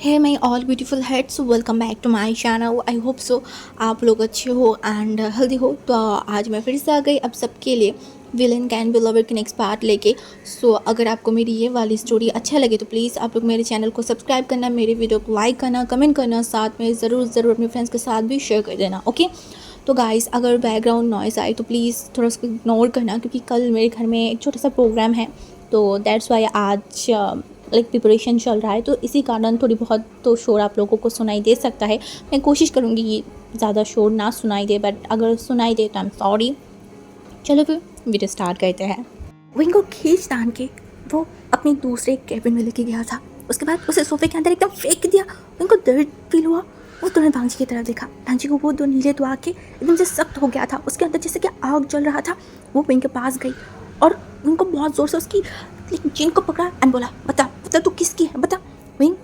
Hey my all beautiful heads, welcome back to my channel. I hope so आप लोग अच्छे हो and healthy हो। तो आज मैं फिर से आ गई अब सबके लिए विलन कैन बी लवर के नेक्स्ट पार्ट लेके। सो अगर आपको मेरी ये वाली स्टोरी अच्छा लगे तो प्लीज़ आप लोग मेरे चैनल को सब्सक्राइब करना, मेरे वीडियो को लाइक करना, कमेंट करना, साथ में ज़रूर अपने फ्रेंड्स के साथ भी शेयर कर देना। ओके तो गाइस, अगर बैकग्राउंड नॉइज़ आए तो प्लीज़ थोड़ा उसको इग्नोर करना, क्योंकि कल मेरे घर में एक छोटा सा प्रोग्राम है, तो दैट्स वाई आज प्रिपरेशन चल रहा है, तो इसी कारण थोड़ी बहुत तो शोर आप लोगों को सुनाई दे सकता है। मैं कोशिश करूँगी कि ज़्यादा शोर ना सुनाई दे, बट अगर सुनाई दे तो आई एम सॉरी। चलो फिर वीडियो स्टार्ट करते हैं। विंग को खींच तान के वो अपने दूसरे केबिन में लेके गया था। उसके बाद उसे सोफे के अंदर एकदम फेंक दिया। विंग को दर्द फील हुआ। वो तुरंत भांजी की तरफ देखा। भांजी को वो दो नीले तो आग के एकदम से सख्त हो गया था, उसके अंदर जैसे कि आग जल रहा था। वो विंग के पास गई और उनको बहुत ज़ोर से उसकी चिन को पकड़ा एंड बोला, बता तू किसकी है, बता। विंग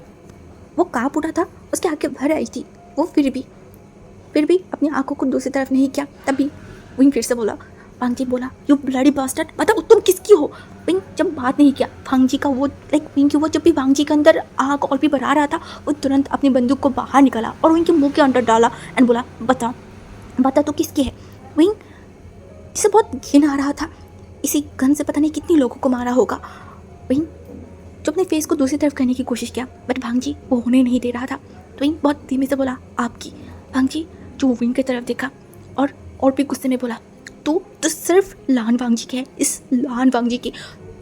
वो काँप उठा था, उसकी आंखें भर आई थी। वो फिर भी अपनी आंखों को दूसरी तरफ नहीं किया। तभी विंग फिर से बोला, भांजी बोला, यू ब्लडी बास्टर्ड, बताओ तुम किसकी हो। विंग जब बात नहीं किया, भांजी का वो विंग की वो जब भी भांजी के अंदर आग और भी बढ़ा रहा था, वो तुरंत अपनी बंदूक को बाहर निकाला और विंग के मुंह के अंदर डाला एंड बोला, बता तो किसकी है। विंग जिसे बहुत घिन आ रहा था, इसी गन से पता नहीं कितनी लोगों को मारा होगा। विंग जो अपने फेस को दूसरी तरफ करने की कोशिश किया, बट भांजी वो होने नहीं दे रहा था। तो विंग बहुत धीमे से बोला, आपकी। भांजी जो विंग की तरफ देखा और भी गुस्से में बोला, तू तो सिर्फ लान वांगजी की है, इस लान वांगजी की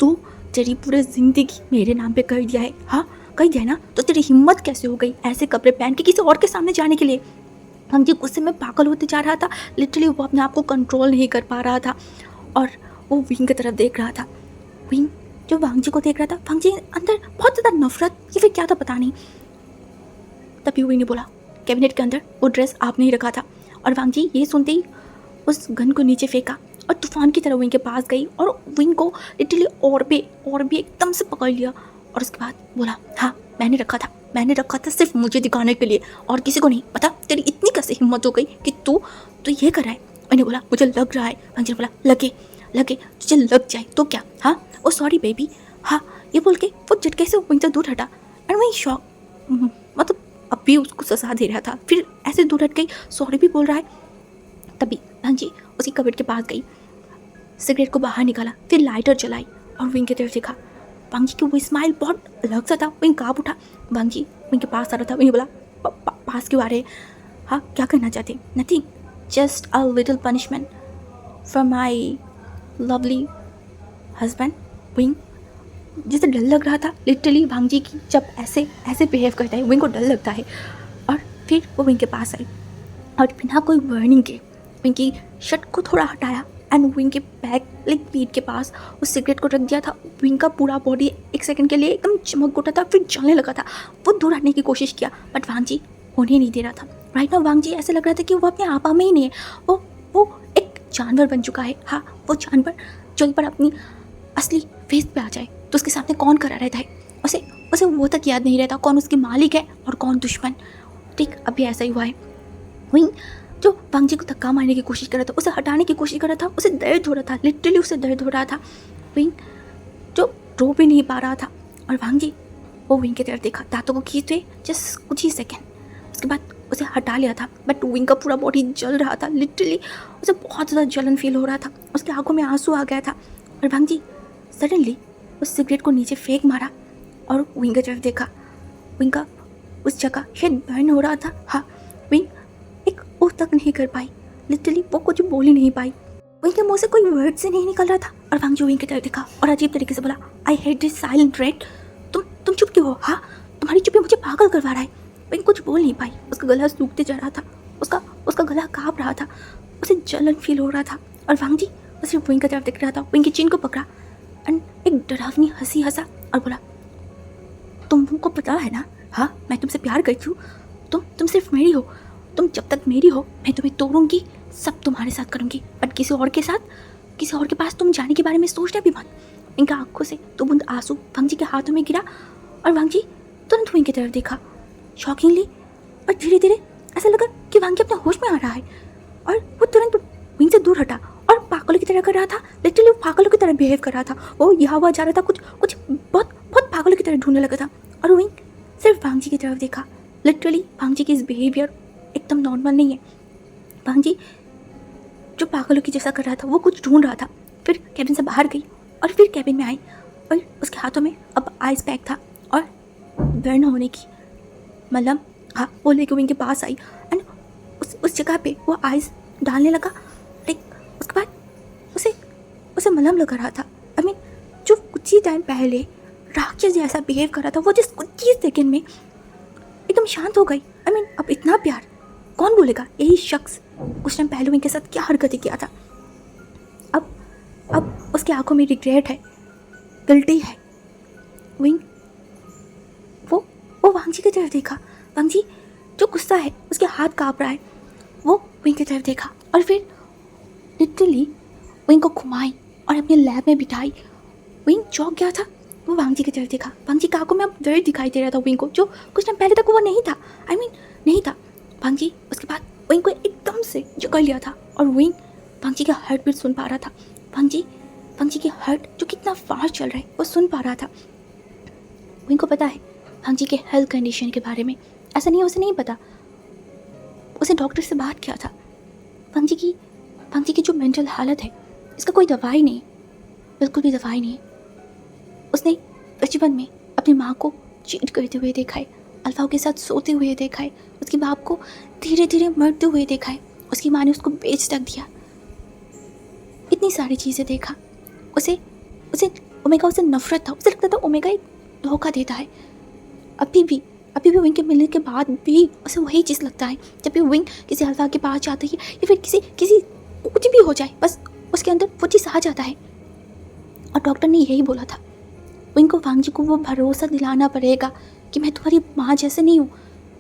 तू तेरी पूरी जिंदगी मेरे नाम पे कर दिया है। हाँ कर दिया ना, तो तेरी हिम्मत कैसे हो गई ऐसे कपड़े पहन के किसी और के सामने जाने के लिए। वांगजी गुस्से में पागल होते जा रहा था। लिटरली वो अपने आप को कंट्रोल नहीं कर पा रहा था और वो विंग की तरफ देख रहा था। विंग जो वांगजी को देख रहा था, वांगजी अंदर बहुत ज़्यादा नफरत या फिर क्या था पता नहीं। तभी विंग ने बोला, कैबिनेट के अंदर वो ड्रेस आपने ही रखा था। और वांगजी ये सुनते ही उस गन को नीचे फेंका और तूफान की तरह विंग के पास गई और विंग को लिटरली और भी एकदम से पकड़ लिया। और उसके बाद बोला, हाँ मैंने रखा था सिर्फ मुझे दिखाने के लिए और किसी को नहीं। पता तेरी इतनी कैसे हिम्मत हो गई कि तू ये कर रहा है। मैंने बोला, मुझे लग रहा है। वांगजी ने बोला, लगे तुझे लग जाए तो क्या। हाँ ओ सॉरी बेबी। हाँ ये बोल के वो झटके से विंग से दूर हटा एंड वही शॉक, मतलब अब भी उसको सजा दे रहा था, फिर ऐसे दूर हट गई, सॉरी भी बोल रहा है। तभी भांजी उसकी कबर्ड के पास गई, सिगरेट को बाहर निकाला, फिर लाइटर जलाई और विंग की तरफ देखा। भांजी की वो स्माइल बहुत अलग सा था। विंग काँप उठा। भांजी विंग के पास आ रहा था। विंग बोला, पास क्यों आ रहे। हाँ क्या करना चाहते। Nothing, just a little punishment for my lovely husband. Wing जिसे डर लग रहा था लिटरली, भांजी की जब ऐसे बिहेव करता है विंग को डर लगता है। और फिर वो विंग के पास आई और बिना कोई वार्निंग के विंग की शर्ट को थोड़ा हटाया एंड विंग के बैक पीठ के पास उस सिगरेट को रख दिया था। विंग का पूरा बॉडी एक सेकंड के लिए एकदम चमक उठा था, फिर जलने लगा था। वो दूर हटने की कोशिश किया बट वांगजी होने नहीं दे रहा था। राइट नाउ वांगजी ऐसे लग रहा था कि वो अपने आपा में ही नहीं है, वो एक जानवर बन चुका है। हाँ वो जानवर जो एक बार अपनी असली फेस पे आ जाए तो उसके सामने कौन खड़ा रहता है, उसे वो तक याद नहीं रहता कौन उसकी मालिक है और कौन दुश्मन। ठीक अभी ऐसा ही हुआ है। विंग जो वांगजी को धक्का मारने की कोशिश कर रहा था, उसे हटाने की कोशिश कर रहा था, उसे दर्द हो रहा था, लिटरली उसे दर्द हो रहा था। विंग जो रो भी नहीं पा रहा था और वांगजी वो विंग की तरफ देखा, दांतों को खींचते जस्ट कुछ ही सेकेंड, उसके बाद उसे हटा लिया था। बट विंग का पूरा बॉडी जल रहा था, लिटरली उसे बहुत ज़्यादा जलन फील हो रहा था, उसकी आंखों में आंसू आ गया था। और वांगजी सडनली उस सिगरेट को नीचे फेंक मारा और विंग की तरफ देखा। विंग का उस जगह शायद बर्न हो रहा था। हाँ विंग एक ओ तक नहीं कर पाई, लिटरली वो कुछ बोल ही नहीं पाई। विंग के मुंह से कोई वर्ड से नहीं निकल रहा था। और वांगजी विंग की तरफ देखा और अजीब तरीके से बोला, I hate this silent red. तुम चुप क्यों हो। हाँ तुम्हारी चुप्पी मुझे पागल करवा रहा है। विंग कुछ बोल नहीं पाई, उसका गला सूखते जा रहा था, उसका गला काँप रहा था, उसे जलन फील हो रहा था। और वांगजी सिर्फ विंग की तरफ देख रहा था। विंग की चिन को पकड़ा एंड एक डरावनी हंसी हंसा और बोला, तुमको पता है ना, हाँ मैं तुमसे प्यार करती हूँ, तुम सिर्फ मेरी हो, तुम जब तक मेरी हो मैं तुम्हें तोड़ूंगी, सब तुम्हारे साथ करूँगी, बट किसी और के पास तुम जाने के बारे में सोचना भी मत। इनका आंखों से तो बूंद आंसू वांगजी के हाथों में गिरा और वांगजी तुरंत विंग की तरफ देखा शॉकिंगली। और धीरे धीरे ऐसा लगा कि वांगजी अपने होश में आ रहा है और वो तुरंत विंग से दूर हटा और पागलों की तरह कर रहा था। लिटरली वो पागलों की तरह बिहेव कर रहा था। वो यहाँ हुआ जा रहा था, कुछ बहुत पागलों की तरह ढूंढने लगा था। और विंग सिर्फ भांजी की तरफ देखा। लिटरली भांजी की इस बिहेवियर एकदम नॉर्मल नहीं है। भांजी जो पागलों की जैसा कर रहा था, वो कुछ ढूंढ रहा था। फिर कैबिन से बाहर गई और फिर कैबिन में आई और उसके हाथों में अब आइस पैक था और बर्न होने की मतलब हाँ वो लेके विंग के पास आई एंड उस जगह पे वो आइस डालने लगा। लाइक उसके बाद उसे उसे मलहम लगा रहा था। आई मीन जो कुछ ही टाइम पहले राक्षस जैसा बिहेव कर रहा था, वो जिस कुछ ही सेकेंड में एकदम शांत हो गई। आई मीन अब इतना प्यार कौन बोलेगा? यही शख्स कुछ टाइम पहले विंग के साथ क्या हरकतें किया था। अब उसकी आंखों में रिग्रेट है, गिल्टी है। विंग वो वांगजी की तरफ देखा। वांगजी जो गुस्सा है, उसके हाथ कांप रहा है, वो विंग की तरफ देखा और फिर लिटरली विंग को घुमाई और अपने लैब में बिठाई। विंग चौंक गया था। वो वांगजी की तरफ देखा। वांगजी की आंखों में अब दर्द दिखाई दे रहा था विंग को, जो कुछ टाइम पहले तक वो नहीं था। आई मीन नहीं था। वांगजी उसके बाद विंग को एकदम से जकड़ लिया था और विंग वांगजी का हार्ट बीट सुन पा रहा था। वांगजी की हार्ट जो कितना फास्ट चल रहा है वो सुन पा रहा था। विंग को पता है वांगजी के हेल्थ कंडीशन के बारे में। ऐसा नहीं है उसे नहीं पता, उसे डॉक्टर से बात किया था। वांगजी की जो मेंटल हालत है, इसका कोई दवाई नहीं, बिल्कुल भी दवाई नहीं है। उसने बचपन में अपनी माँ को चीट करते हुए देखा है, अल्फा के साथ सोते हुए देखा है, उसके बाप को धीरे धीरे मरते हुए देखा है, उसकी माँ ने उसको बेच तक दिया। इतनी सारी चीज़ें देखा। उसे ओमेगा से नफरत था। उसे लगता था ओमेगा एक धोखा देता है। अभी भी विंग के मिलने के बाद भी उसे वही चीज़ लगता है। जब भी विंग किसी अल्फा के पास जाती है या फिर किसी कुछ भी हो जाए, बस उसके अंदर वो चीज़ आ जाता है। और डॉक्टर ने यही बोला था, विंग को वांगजी को वो भरोसा दिलाना पड़ेगा कि मैं तुम्हारी माँ जैसे नहीं हूँ,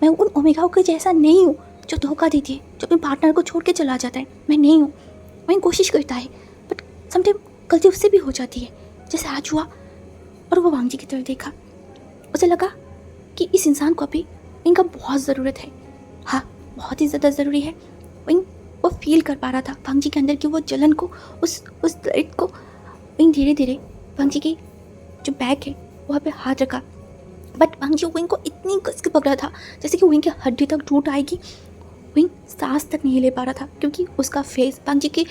मैं उन ओमेगा के जैसा नहीं हूँ जो धोखा देती है, जो अपने पार्टनर को छोड़ के चला जाता है। मैं नहीं हूँ। विंग कोशिश करता है बट समटाइम गलती उससे भी हो जाती है, जैसे आज हुआ। और वो वांगजी की तरफ देखा। उसे लगा कि इस इंसान को अभी विंग का बहुत ज़रूरत है। हाँ, बहुत ही ज़्यादा ज़रूरी है। विंग वो फील कर पा रहा था वांगजी के अंदर की वो जलन को, उस दर्द को। विंग धीरे धीरे वांगजी की जो बैग है वहाँ पे हाथ रखा, बट वांगजी विंग को इतनी कस के पकड़ा था जैसे कि विंग की हड्डी तक टूट आएगी। विंग सांस तक नहीं ले पा रहा था क्योंकि उसका फेस वांगजी के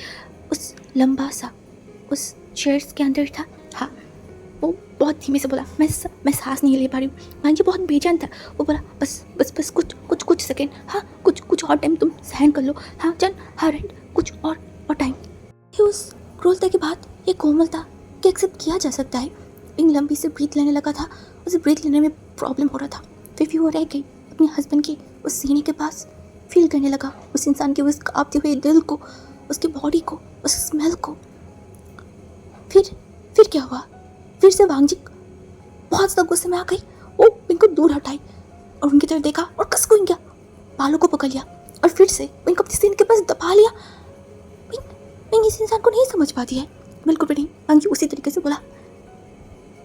उस लंबा सा उस चेयर्स के अंदर था। हाँ, वो बहुत धीमे से बोला, मैं सांस नहीं ले पा रही हूँ। वांगजी बहुत बेचैन था। वो बोला, बस कुछ सेकेंड, हाँ कुछ और टाइम तुम सहन कर लो। हाँ चल, हाँ राइट, कुछ और टाइम। ये उस क्रूरता के बाद ये कोमलता कि एक्सेप्ट किया जा सकता है। विंग लंबी से ब्रीथ लेने लगा था। उसे ब्रीथ लेने में प्रॉब्लम हो रहा था। फिर वो रह गई अपने हस्बैंड के उस सीने के पास, फील करने लगा उस इंसान के उस कांपते हुए दिल को, उसकी बॉडी को, उस स्मेल को। फिर क्या हुआ? फिर से वांगजी बहुत ज़्यादा गुस्से में आ गई। वो विंग को दूर हटाई और उनकी तरफ देखा और कस को इनका बालों को पकड़ लिया और फिर से विंग को अपने सीने के पास दबा लिया। विंग इस इंसान को नहीं समझ पाती है, बिल्कुल भी नहीं। वांगजी उसी तरीके से बोला,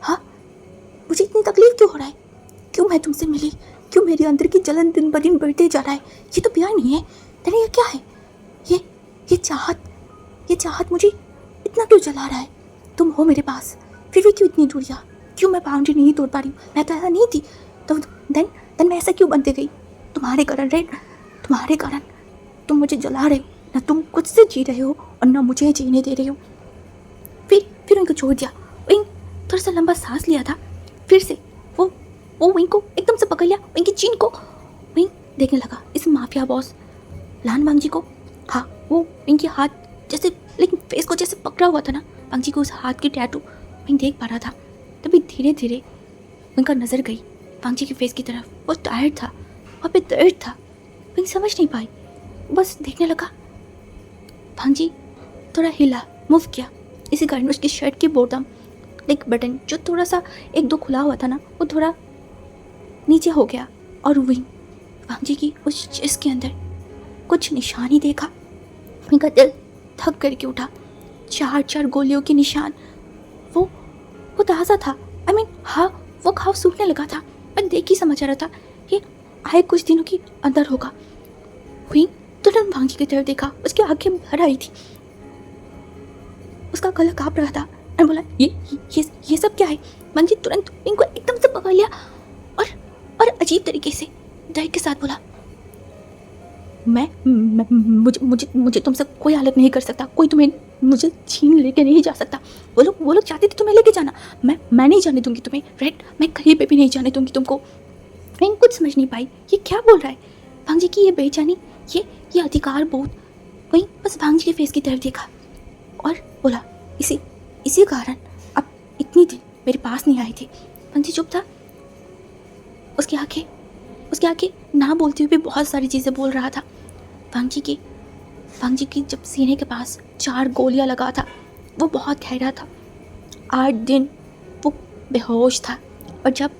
हाँ मुझे इतनी तकलीफ क्यों हो रहा है? क्यों मैं तुमसे मिली? क्यों मेरे अंदर की जलन दिन ब दिन बढ़ते जा रहा है? ये तो प्यार नहीं है। तेरे ये क्या है? ये चाहत मुझे इतना क्यों जला रहा है? तुम हो मेरे पास, फिर भी क्यों इतनी दूरियाँ? क्यों मैं बाउंड्री नहीं तोड़ पा रही हूँ? मैं तो ऐसा नहीं थी। तो देन मैं ऐसा क्यों बनते गई? तुम्हारे कारण राइट, तुम्हारे कारण तुम मुझे जला रहे हो। ना तुम खुद से जी रहे हो और ना मुझे जीने दे रहे हो। फिर उनको छोड़ दिया। विंग थोड़ा सा लंबा सांस लिया था। फिर से वो विंग को एकदम से पकड़ लिया, विंग की चीन को। विंग देखने लगा इस माफिया बॉस लान वांगजी को। हाँ, वो विंग के हाथ जैसे, लेकिन फेस को जैसे पकड़ा हुआ था ना, वांगजी को उस हाथ की टैटू विंग देख पा रहा था। तभी धीरे धीरे विंग का नज़र गई वांगजी के फेस की तरफ। वो टायर्ड था, वहाँ पे दर्द था। विंग समझ नहीं पाई, बस देखने लगा। वांगजी थोड़ा हिला, मूव किया। इसी कारण उसकी शर्ट की बॉटम लाइक बटन जो थोड़ा सा एक दो खुला हुआ था ना, वो थोड़ा नीचे हो गया और वांगजी की उस चेस्ट के अंदर कुछ निशानी देखा। विंग का दिल थक करके उठा। 4 गोलियों के निशान। वो ताज़ा था। आई मीन हाँ, वो घाव सूखने लगा था। मैं देख ही समझ आ रहा था ये आए कुछ दिनों के अंदर होगा। विंग तुरंत वांगजी की तरफ देखा। उसकी आंखें भर आई थी, उसका गला काँप रहा था और बोला, ये सब क्या है? वांगजी तुरंत विंग को एकदम से पकड़ लिया और और अजीब तरीके से डर के साथ बोला, मुझे तुमसे कोई अलग नहीं कर सकता, कोई तुम्हें मुझे छीन लेके नहीं जा सकता। वो लोग चाहते थे तुम्हें लेके जाना, मैं नहीं जाने दूंगी तुम्हें, राइट? मैं कहीं पे भी नहीं जाने दूंगी तुमको। मैं कुछ समझ नहीं पाई, ये क्या बोल रहा है? भांजी की ये बेचैनी, ये अधिकार बोध। वहीं बस भांजी के फेस की तरफ देखा और बोला, इसी कारण अब इतनी दिन मेरे पास नहीं आई थी। भांजी चुप था। उसकी आंखें ना बोलते हुए भी बहुत सारी चीज़ें बोल रहा था। भांजी की जब सीने के पास 4 गोलियां लगा था, वो बहुत गहरा था। 8 दिन वो बेहोश था और जब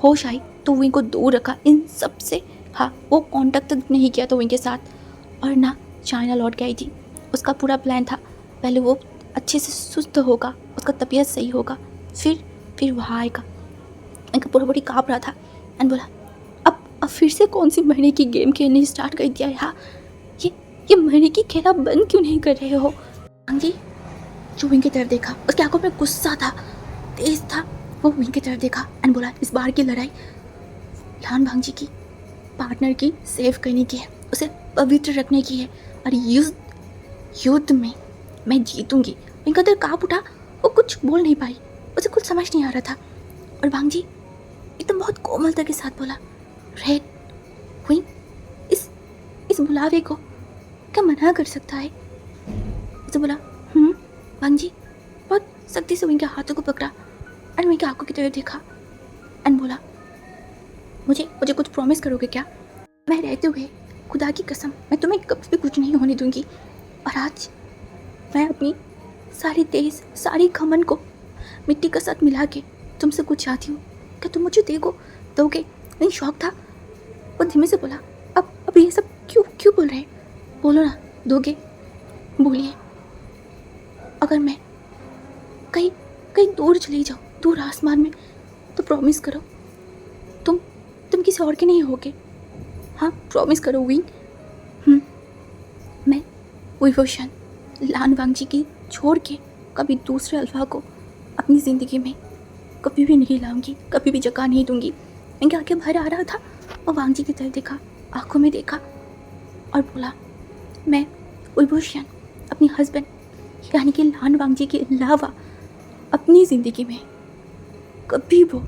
होश आई तो विंग को दूर रखा इन सब से। हाँ, वो कांटेक्ट तक नहीं किया था विंग के साथ और ना चाइना लौट के आई थी। उसका पूरा प्लान था, पहले वो अच्छे से सुस्त होगा, उसका तबीयत सही होगा, फिर वहाँ आएगा। इनका पूरा बॉडी काँप रहा था एंड बोला, अब फिर से कौन सी महीने की गेम खेलनी स्टार्ट कर दिया है? हाँ, ये महीने की खेला बंद क्यों नहीं कर रहे हो? भांजी जो विंग की तरफ देखा, उसकी आंखों में गुस्सा था, तेज था। वो विंग की तरफ देखा एंड बोला, इस बार की लड़ाई लान भांजी की पार्टनर की सेव करने की है, उसे पवित्र रखने की है और युद्ध में मैं जीतूंगी। विंग का दिल काँप उठा, वो कुछ बोल नहीं पाई, उसे कुछ समझ नहीं आ रहा था। और भांजी एकदम बहुत कोमलता के साथ बोला, रेड विंग इस बुलावे को क्या मना कर सकता है? उसे बोला, भांजी बहुत सख्ती से विंग के हाथों को पकड़ा और विंग की आंखों की तरफ देखा एंड बोला, मुझे कुछ प्रॉमिस करोगे क्या? मैं रहते हुए खुदा की कसम मैं तुम्हें कभी भी कुछ नहीं होने दूंगी। और आज मैं अपनी सारी तेज सारी घमंड को मिट्टी के साथ मिला के तुमसे कुछ चाहती हूँ, क्या तुम मुझे दोगे? नहीं, शौक था। वो धीमे से बोला, अब ये सब क्यों बोल रहे हैं? बोलो ना, दोगे? बोलिए। अगर मैं कहीं दूर चली जाऊँ, दूर आसमान में, तो प्रॉमिस करो तुम किसी और के नहीं होगे। हाँ, प्रॉमिस करो विंग। मैं विभूषण लान वांगजी की छोड़ के कभी दूसरे अल्फा को अपनी ज़िंदगी में कभी भी नहीं लाऊंगी, कभी भी जगह नहीं दूंगी। इनके आंखें भर आ रहा था और वांगजी की तरफ देखा, आंखों में देखा और बोला, मैं विभूषण अपनी हस्बैंड यानी कि लान वांगजी के अलावा अपनी ज़िंदगी में कभी वो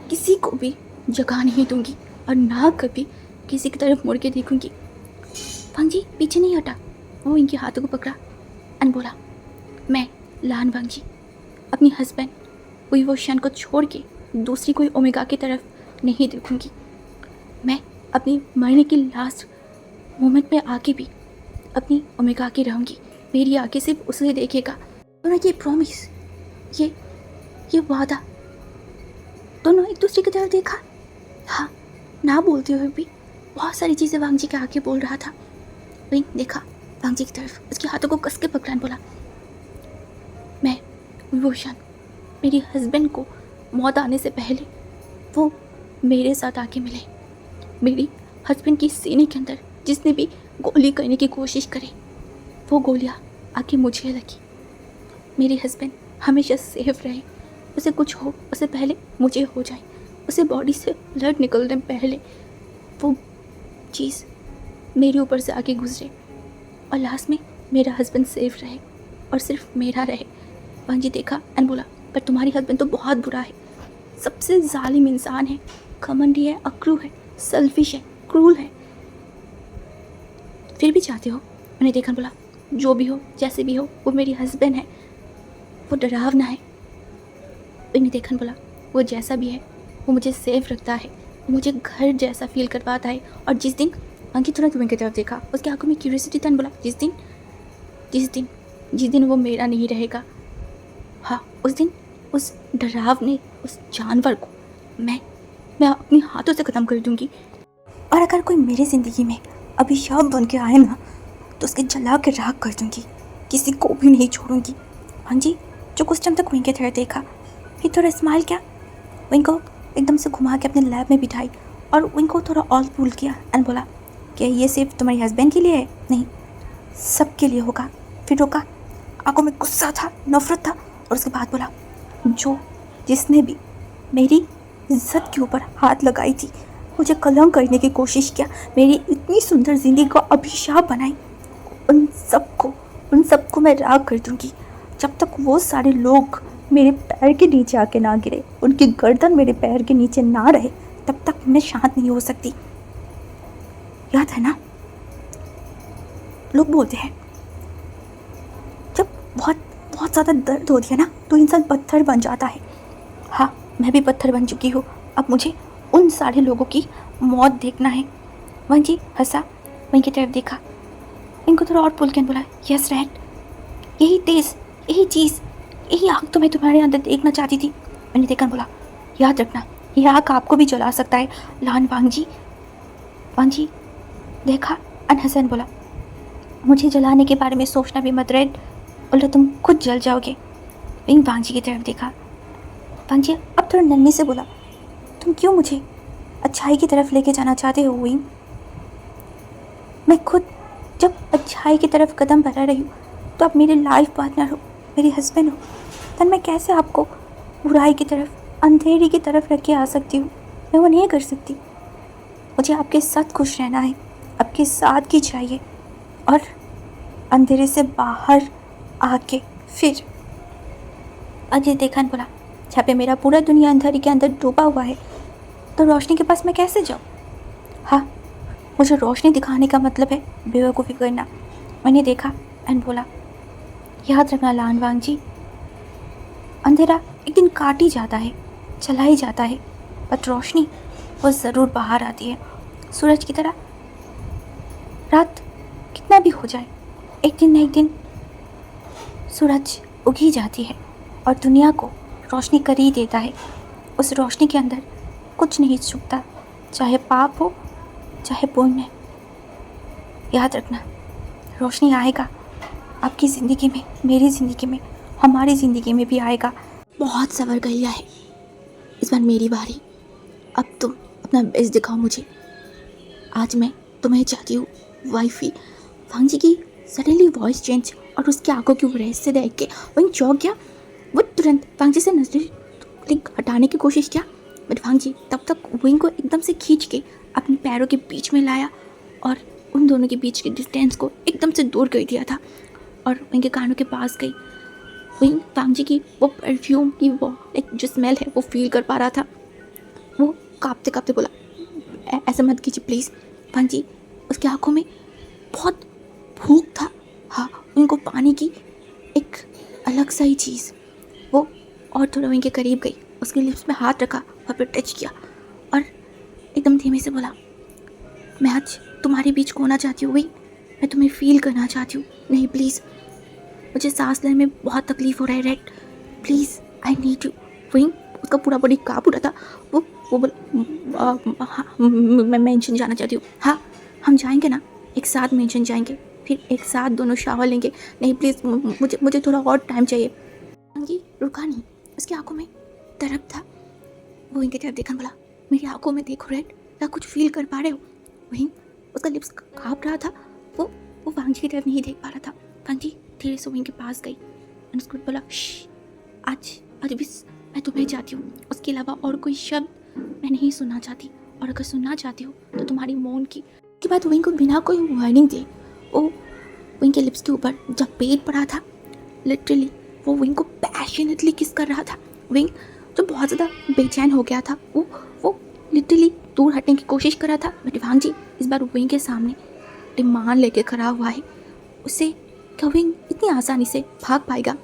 किसी को भी जगह नहीं दूंगी और ना कभी किसी की तरफ मुड़ के देखूंगी। वांगजी पीछे नहीं हटा, वो इनके हाथों को पकड़ा एंड बोला, मैं लान वांगजी अपनी हस्बैंड विभूषण को छोड़ के दूसरी कोई ओमेगा की तरफ नहीं देखूंगी। मैं अपनी मरने की लास्ट मोमेंट में आके भी अपनी ओमेगा की रहूंगी। मेरी आंखें सिर्फ उसे देखेगा। दोनों ये प्रॉमिस, ये वादा, दोनों एक दूसरे की तरफ देखा। हाँ, ना बोलते हुए भी बहुत सारी चीज़ें वांगजी के आगे बोल रहा था। वहीं देखा वांगजी की तरफ, उसके हाथों को कस के पकड़ा, बोला, मैं विभूषण मेरी हस्बैंड को मौत आने से पहले वो मेरे साथ आके मिले। मेरी हस्बैंड की सीने के अंदर जिसने भी गोली करने की कोशिश करे, वो गोलियां आके मुझे लगी। मेरी हस्बैंड हमेशा सेफ रहे, उसे कुछ हो उससे पहले मुझे हो जाए, उसे बॉडी से ब्लड निकलने पहले वो चीज़ मेरे ऊपर से आके गुजरे और लास्ट में मेरा हस्बैंड सेफ रहे और सिर्फ मेरा रहे। वांगजी देखा एंड बोला, पर तुम्हारी हस्बैंड तो बहुत बुरा है, सबसे जालिम इंसान है, घमंडी है, अक्रू है, सेल्फिश है, क्रूल है, फिर भी चाहते हो? मैंने देखा, बोला, जो भी हो जैसे भी हो वो मेरी हस्बैंड है, वो डरावना है। मैंने देखा, बोला, वो जैसा भी है वो मुझे सेफ रखता है, वो मुझे घर जैसा फील करवाता है। और जिस दिन अंकित तुरंत विंग की तरफ देखा, उसकी आंखों में क्यूरियोसिटी था, बोला, जिस दिन वो मेरा नहीं रहेगा, हाँ उस दिन उस डरावने उस जानवर को मैं अपने हाथों से ख़त्म कर दूंगी। और अगर कोई मेरी ज़िंदगी में अभिशाप बन के आए ना, तो उसके जला के राख कर दूंगी, किसी को भी नहीं छोड़ूंगी। हाँ जी, जो कुछ टाइम तक विंग की तरह देखा, फिर थोड़ा स्माइल किया, विंग को एकदम से घुमा के अपने लैब में बिठाई और विंग को थोड़ा ऑल पुल किया एंड बोला, क्या ये सिर्फ तुम्हारी हस्बैंड के लिए है? नहीं, सबके लिए होगा। फिर रोका, आंखों में गुस्सा था, नफरत था, और उसके बाद बोला, जिसने भी मेरी इज्जत के ऊपर हाथ लगाई थी, मुझे कलंक करने की कोशिश किया, मेरी इतनी सुंदर ज़िंदगी को अभिशाप बनाई। उन सबको मैं राख कर दूंगी। जब तक वो सारे लोग मेरे पैर के नीचे आके ना गिरे, उनकी गर्दन मेरे पैर के नीचे ना रहे, तब तक मैं शांत नहीं हो सकती। याद है ना, लोग बोलते हैं जब बहुत बहुत ज़्यादा दर्द होती है ना तो इंसान पत्थर बन जाता है। हाँ, मैं भी पत्थर बन चुकी हूँ। अब मुझे उन सारे लोगों की मौत देखना है। वहीं जी हंसा, वहीं की तरफ देखा, इनको थोड़ा और पुल के बोला, यस राइट, यही तेज़, यही चीज़, यही आग तो मैं तुम्हारे अंदर देखना चाहती थी। मैंने देखकर बोला, याद रखना, ये आग आपको भी जला सकता है लान वांग जी। देखा, अनहसन बोला, मुझे जलाने के बारे में सोचना भी मत रेड, बोला तुम खुद जल जाओगे। विंग वांग जी की तरफ देखा। वांग जी अब थोड़ा नरमी से बोला, तुम क्यों मुझे अच्छाई की तरफ लेके जाना चाहते हो विंग? मैं खुद जब अच्छाई की तरफ कदम बढ़ा रही हूँ तो आप मेरे लाइफ पार्टनर हो, मेरे हस्बैंड हो, तब मैं कैसे आपको बुराई की तरफ, अंधेरी की तरफ रख के आ सकती हूँ? मैं वो नहीं कर सकती। मुझे आपके साथ खुश रहना है, आपके साथ की चाहिए, और अंधेरे से बाहर आके फिर अजय देखन बोला, जहाँ पे मेरा पूरा दुनिया अंधेरे के अंदर डूबा हुआ है तो रोशनी के पास मैं कैसे जाऊँ? हाँ, मुझे रोशनी दिखाने का मतलब है बेवकूफ़ी करना। मैंने देखा एंड बोला, याद रखना लान वांग जी, अंधेरा एक दिन काट ही जाता है, चला ही जाता है, बट रोशनी वो ज़रूर बाहर आती है। सूरज की तरह रात कितना भी हो जाए, एक दिन न एक दिन सूरज उग ही जाती है और दुनिया को रोशनी कर ही देता है। उस रोशनी के अंदर कुछ नहीं छुपता, चाहे पाप हो चाहे पुण्य। याद रखना, रोशनी आएगा आपकी ज़िंदगी में, मेरी ज़िंदगी में, हमारी ज़िंदगी में भी आएगा। बहुत सबर कर लिया है, इस बार मेरी बारी। अब तुम अपना बेस्ट दिखाओ मुझे। आज मैं तुम्हें चाहती हूँ वाइफी। वांग जी की सडनली वॉइस चेंज और उसकी आंखों की वजह से देख के वहीं चौंक गया। वो तुरंत वांग जी से नजरें हटाने की कोशिश किया, बट वांग जी तब तक विंग को एकदम से खींच के अपने पैरों के बीच में लाया और उन दोनों के बीच के डिस्टेंस को एकदम से दूर कर दिया था और विंग के कानों के पास गई। विंग वांग जी की वो परफ्यूम की वो जो स्मेल है वो फील कर पा रहा था। वो काँपते काँपते बोला, ऐसा मत कीजिए प्लीज़। वांग जी, उसकी आंखों में बहुत भूख था। हाँ, उनको पानी की एक अलग सा ही चीज़। वो और थोड़ा उनके करीब गई, उसके लिप्स में हाथ रखा, वहाँ पर टच किया और एकदम धीमे से बोला, मैं आज तुम्हारे बीच होना चाहती हूँ विंग, मैं तुम्हें फील करना चाहती हूँ। नहीं प्लीज़, मुझे सांस लेने में बहुत तकलीफ़ हो रहा है red, please I need you. Wing उसका पूरा बॉडी काँप उठा था। वो बोला, मैं मेंशन जाना चाहती हूँ। हाँ, हम जाएंगे ना, एक साथ मेंशन जाएंगे, फिर एक साथ दोनों शावर लेंगे। नहीं प्लीज़, मुझे थोड़ा और टाइम चाहिए। जी रुका नहीं, उसकी आंखों में दर्द था। वो इनके तरफ देखा, बोला, मेरी आंखों में देखो रेड, क्या कुछ फील कर पा रहे हो? वहीं उसका लिप्स काँप रहा था। वो वांग जी की तरफ नहीं देख पा रहा था। वांग जी धीरे से विंग के पास गई और उसको बोला, आज भी मैं तुम्हें चाहती हूँ, उसके अलावा और कोई शब्द मैं नहीं सुनना चाहती, और अगर सुनना चाहती हो तो तुम्हारी मौन की। उसके बाद विंग को बिना कोई वार्निंग दे वो विंग के लिप्स के ऊपर जब पेट पड़ा था, लिटरली वो विंग को पैशनेटली किस कर रहा था। विंग जो बहुत ज़्यादा बेचैन हो गया था, वो लिटरली दूर हटने की कोशिश कर रहा था, बट वांग जी इस बार विंग के सामने डिमांड लेके खड़ा हुआ है। उसे क्या विंग इतनी आसानी से भाग पाएगा?